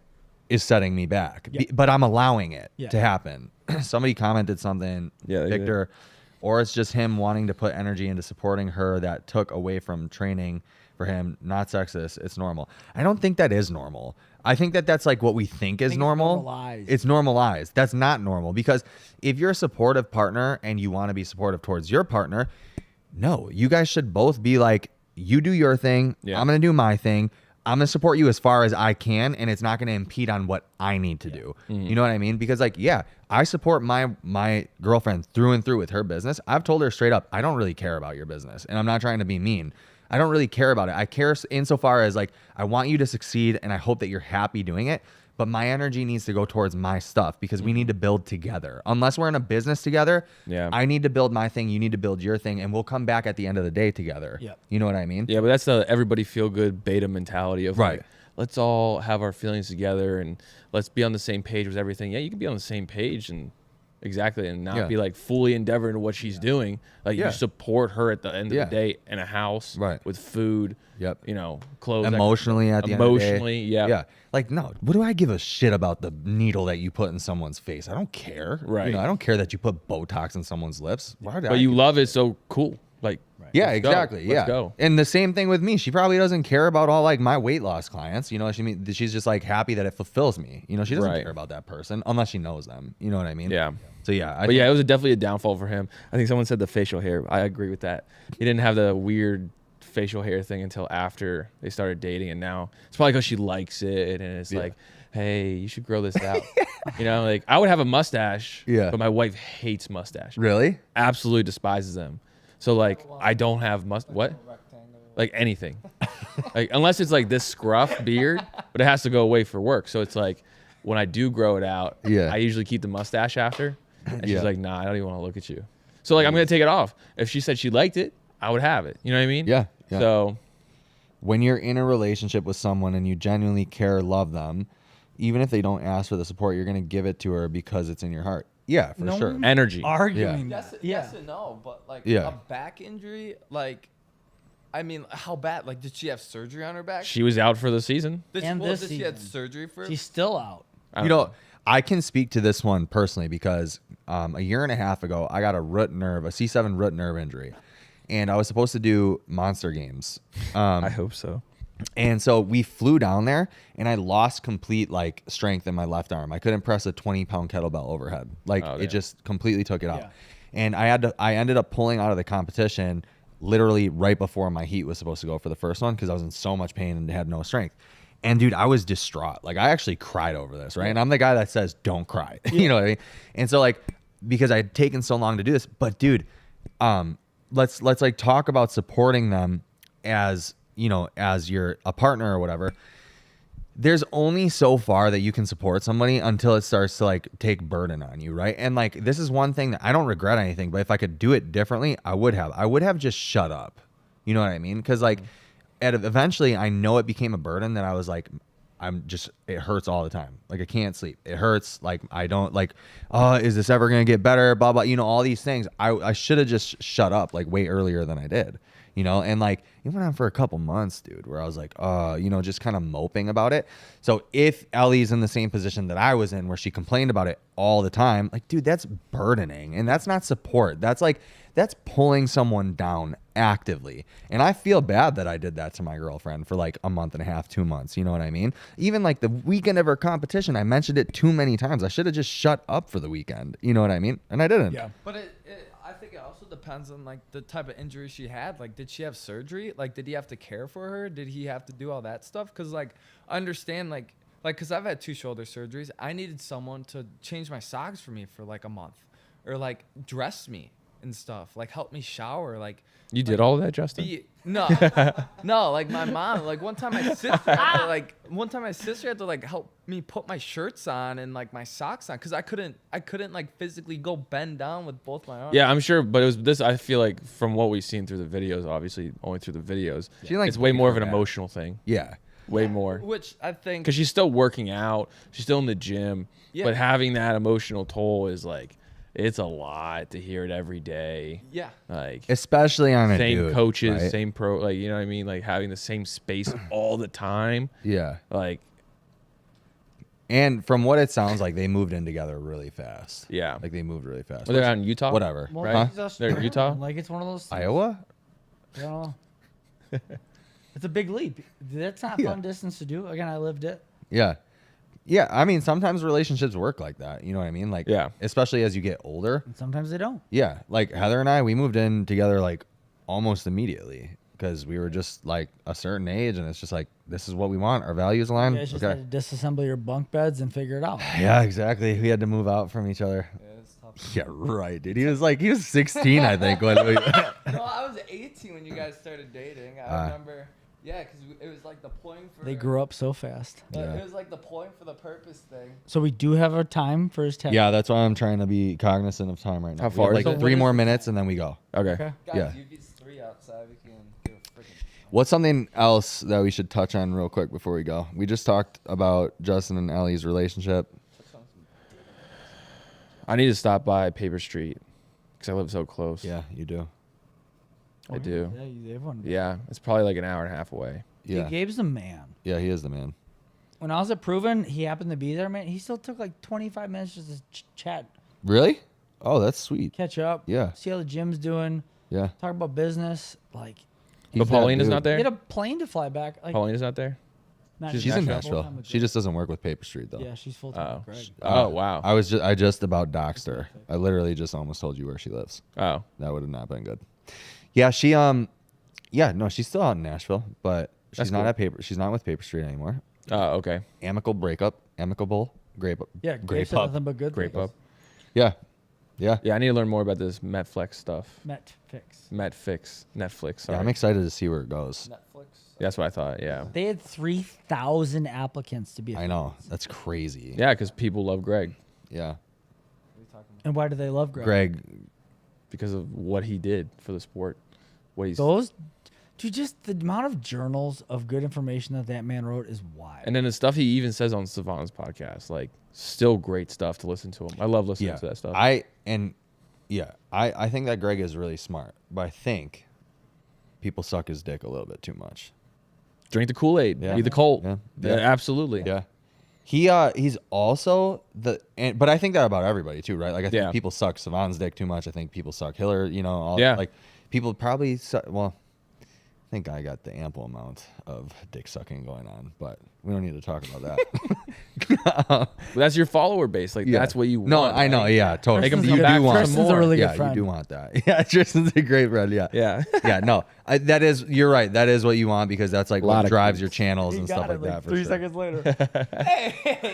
is setting me back, but I'm allowing it to happen. Somebody commented something, Yeah, they did. Victor, or it's just him wanting to put energy into supporting her that took away from training for him. Not sexist. It's normal. I don't think that is normal. I think that that's like what we think is think it's normal. normalized. It's normalized. That's not normal because if you're a supportive partner and you want to be supportive towards your partner, no, you guys should both be like, you do your thing. Yeah. I'm going to do my thing. I'm going to support you as far as I can, and it's not going to impede on what I need to do. You know what I mean? Because like, yeah, I support my girlfriend through and through with her business. I've told her straight up, I don't really care about your business, and I'm not trying to be mean. I don't really care about it. I care insofar as like, I want you to succeed and I hope that you're happy doing it. but my energy needs to go towards my stuff because we need to build together. Unless we're in a business together, I need to build my thing, you need to build your thing, and we'll come back at the end of the day together. Yep. You know what I mean? Yeah, but that's the everybody feel good beta mentality of Right. like, let's all have our feelings together and let's be on the same page with everything. Yeah, you can be on the same page and not be like fully endeavoring to what she's doing. Like you support her at the end of the day in a house with food. Yep. You know, clothes. Emotionally at the end of the day. Emotionally, yeah. Yeah. Like, no, what do I give a shit about the needle that you put in someone's face? I don't care. Right. You know, I don't care that you put Botox in someone's lips. Why But you love it, so cool. Like, yeah, let's go. exactly. Let's Yeah. go. And the same thing with me. She probably doesn't care about all like my weight loss clients. You know, she's just like happy that it fulfills me. You know, she doesn't care about that person unless she knows them. You know what I mean? Yeah. So yeah, But yeah, it was definitely a downfall for him. I think someone said the facial hair. I agree with that. He didn't have the weird facial hair thing until after they started dating, and now it's probably because she likes it, and it's like, hey, you should grow this out. You know, like I would have a mustache, but my wife hates mustache. Really? Absolutely despises them. So like, I don't have like anything, like unless it's like this scruff beard, but it has to go away for work. So it's like when I do grow it out, I usually keep the mustache after, and she's like, nah, I don't even want to look at you. So like, I'm gonna take it off. If she said she liked it, I would have it. You know what I mean? Yeah. So when you're in a relationship with someone and you genuinely care, love them, even if they don't ask for the support, you're gonna give it to her because it's in your heart. Yeah, for sure. Energy. Arguing. Yes and no, but like Yeah. a back injury, like, I mean, how bad? Like, did she have surgery on her back? She was out for the season. Did And she, this did she had season. surgery for? She's still out. You know, I can speak to this one personally because a year and a half ago, I got a C7 root nerve injury. And I was supposed to do Monster Games. I hope so. And so we flew down there, and I lost complete like strength in my left arm. I couldn't press a 20-pound kettlebell overhead. Like it just completely took it out. Yeah. And I ended up pulling out of the competition literally right before my heat was supposed to go for the first one because I was in so much pain and had no strength. And dude, I was distraught. Like I actually cried over this, right? And I'm the guy that says don't cry. You know what I mean? And so like because I had taken so long to do this, but dude, let's like talk about supporting them as, you know, as you're a partner or whatever. There's only so far that you can support somebody until it starts to like take burden on you, right? And like this is one thing that I don't regret anything, but if I could do it differently, I would have just shut up. You know what I mean? Because like eventually I know it became a burden that I was like, it hurts all the time. Like I can't sleep. It hurts. Like I don't like, is this ever going to get better? Blah, blah, you know, all these things. I should have just shut up like way earlier than I did, you know? And like it went on for a couple months, dude, where I was like, you know, just kind of moping about it. So if Ellie's in the same position that I was in where she complained about it all the time, like, dude, that's burdening and that's not support. That's pulling someone down actively. And I feel bad that I did that to my girlfriend for like a month and a half, 2 months. You know what I mean? Even like the weekend of her competition, I mentioned it too many times. I should have just shut up for the weekend. You know what I mean? And I didn't. Yeah. But I think it also depends on like the type of injury she had. Like, did she have surgery? Like, did he have to care for her? Did he have to do all that stuff? Because like, I understand like, because I've had 2 shoulder surgeries. I needed someone to change my socks for me for like a month, or like dress me and stuff, like help me shower. Like You did all of that, Justin? No, no. Like my mom. Like one time my sister had to like help me put my shirts on and like my socks on because I couldn't like physically go bend down with both my arms. Yeah, I'm sure, but it was this. I feel like from what we've seen through the videos, obviously only through the videos, like it's way more of an that. emotional thing. Yeah. Way more. Which I think Because she's still working out, she's still in the gym, Yeah. but having that emotional toll is like, it's a lot to hear it every day. Yeah. Like Especially on a same dude, coaches, right? same pro, like you know what I mean? Like having the same space all the time. Yeah. Like And from what it sounds like, they moved in together really fast. yeah. Like they moved really fast. Well, they're out in Utah. Whatever. Well, Right? he's just- They're in Utah? Like it's one of those things. Iowa? I don't know. It's a big leap. That's not Yeah. fun distance to do. Again, I lived it. Yeah. Yeah. I mean, sometimes relationships work like that. You know what I mean? Like, Yeah. especially as you get older. And sometimes they don't. Yeah. Like Heather and I, we moved in together like almost immediately because we were just like a certain age and it's just like, this is what we want. Our values align. You guys just Okay. had to disassemble your bunk beds and figure it out. Yeah, exactly. We had to move out from each other. Yeah, it's tough. Yeah, right, dude. He was 16, I think. When we, No, I was 18 when you guys started dating. I remember. Yeah, because it was like the pulling for. They grew up so fast. Yeah. It was like the pulling for the purpose thing. So we do have a time for his tattoo. Yeah, that's why I'm trying to be cognizant of time right now. How We far have is like it? 3 So more what is minutes and then we go. Okay. Okay. Guys, Yeah. UV's 3 outside. We can do a freaking. What's something else that we should touch on real quick before we go? We just talked about Justin and Ellie's relationship. I need to stop by Paper Street because I live so close. Yeah, you do. I do. Yeah, everyone. Yeah, it's probably like an hour and a half away. Yeah. Gabe's the man. Yeah, he is the man. When I was at Proven, he happened to be there, man. He still took like 25 minutes just to chat, Really? Oh, that's sweet. catch up, Yeah. see how the gym's doing, Yeah. talk about business. Like, He's But that Paulina's dude. not he there. had a plane to fly back. Like, Paulina's not there. not She's in full-time Nashville. with She Greg. just doesn't work with Paper Street though. Yeah, she's full time Oh. with Greg. Oh wow. I just about doxed her. I literally just almost told you where she lives. Oh. That would have not been good. Yeah, she's still out in Nashville, but she's That's not cool. at Paper. She's not with Paper Street anymore. Oh, okay. Amicable grape. Yeah, grape Grape said up. nothing but good Great things. pub. Yeah, yeah. Yeah, I need to learn more about this Netflix stuff. Netflix. Sorry. Yeah, I'm excited to see where it goes. Netflix. That's what I thought. Yeah. They had 3,000 applicants to be. I know that's crazy. Yeah, because people love Greg Yeah. And why do they love Greg? Greg. because of what he did for the sport. What he's Those, dude, just the amount of journals of good information that man wrote is wild. and then the stuff he even says on Savannah's podcast, like still great stuff to listen to him. I love listening Yeah. to that stuff. I think that Greg is really smart, but I think people suck his dick a little bit too much. Drink the Kool-Aid. Yeah. Be the Colt. Yeah. Yeah, Yeah. absolutely. Yeah. He's also but I think that about everybody too, right? Like I think Yeah. people suck Savon's dick too much. I think people suck Hiller, all Yeah. like people probably well, I think I got the ample amount of dick sucking going on, but we don't need to talk about that. But that's your follower base. Like Yeah. that's what you No, want. I know, right? yeah, totally. Make 'em Tristan's come a- back for Tristan's some a more. really yeah, good friend. you do want that. Yeah, Tristan's a great friend. Yeah. Yeah. Yeah, no, that is. You're right. That is what you want because that's like Lot what of drives kids. your channels He and got stuff it like that. For 3 sure. seconds later. Hey,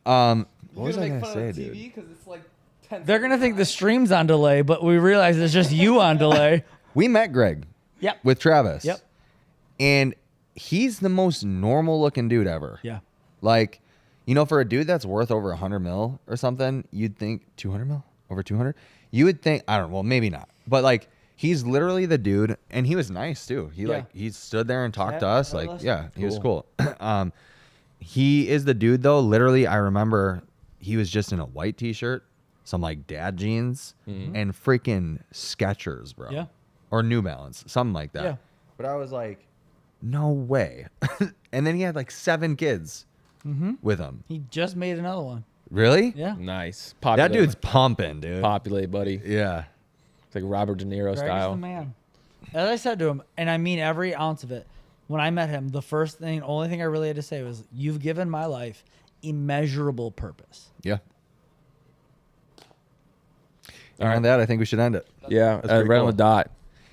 What was I gonna say, dude? Because it's like 10. They're gonna think the stream's on delay, but we realize it's just you on delay. We met Greg Yep. with Travis. Yep. And he's the most normal looking dude ever. Yeah. Like, for a dude that's worth over 100 mil or something, you'd think 200 mil, over 200. You would think, I don't know, well, maybe not, but like, he's literally the dude, and he was nice too. He stood there and talked to us, like, yeah, he was cool. He is the dude though. Literally, I remember he was just in a white t-shirt, some like dad jeans, and freaking Skechers, bro. Yeah. Or New Balance, something like that. Yeah. But I was like, no way. And then he had like 7 kids with him. He just made another one. Really? Yeah. Nice. That dude's pumping, dude. populate, buddy. Yeah. It's like Robert De Niro Greg's the style. man. As I said to him, and I mean every ounce of it, when I met him, the only thing I really had to say was, "You've given my life immeasurable purpose." Yeah. And on that, I think we should end it. Yeah, That's pretty right on cool. the dot.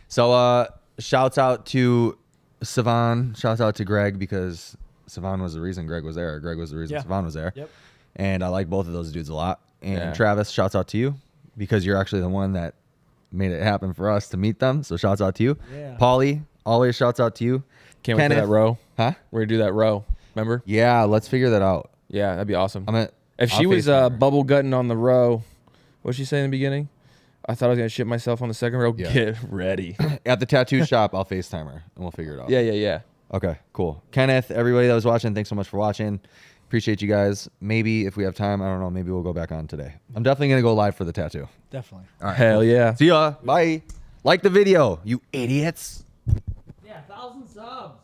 So, shouts out to Savan. Shouts out to Greg because Savan was the reason Greg was there. Greg was the reason Yeah. Savan was there. Yep. And I like both of those dudes a lot. And Yeah. Travis, shouts out to you because you're actually the one that made it happen for us to meet them. So shouts out to you. Yeah. Paulie, always shouts out to you. Can't wait for Kenneth. that row. Huh? We're gonna do that row. Remember? Yeah, let's figure that out. Yeah, that'd be awesome. If I'll she was FaceTime her. bubble gutting on the row, what did she say in the beginning? I thought I was gonna shit myself on the second row. Yeah. Get ready. At the tattoo shop, I'll FaceTime her and we'll figure it out. Yeah. Okay, cool. Kenneth, everybody that was watching, thanks so much for watching. Appreciate you guys. Maybe if we have time, I don't know, maybe we'll go back on today. I'm definitely going to go live for the tattoo. Definitely. All right. Hell yeah. See ya. Bye. Like the video, you idiots. Yeah, 1,000 subs.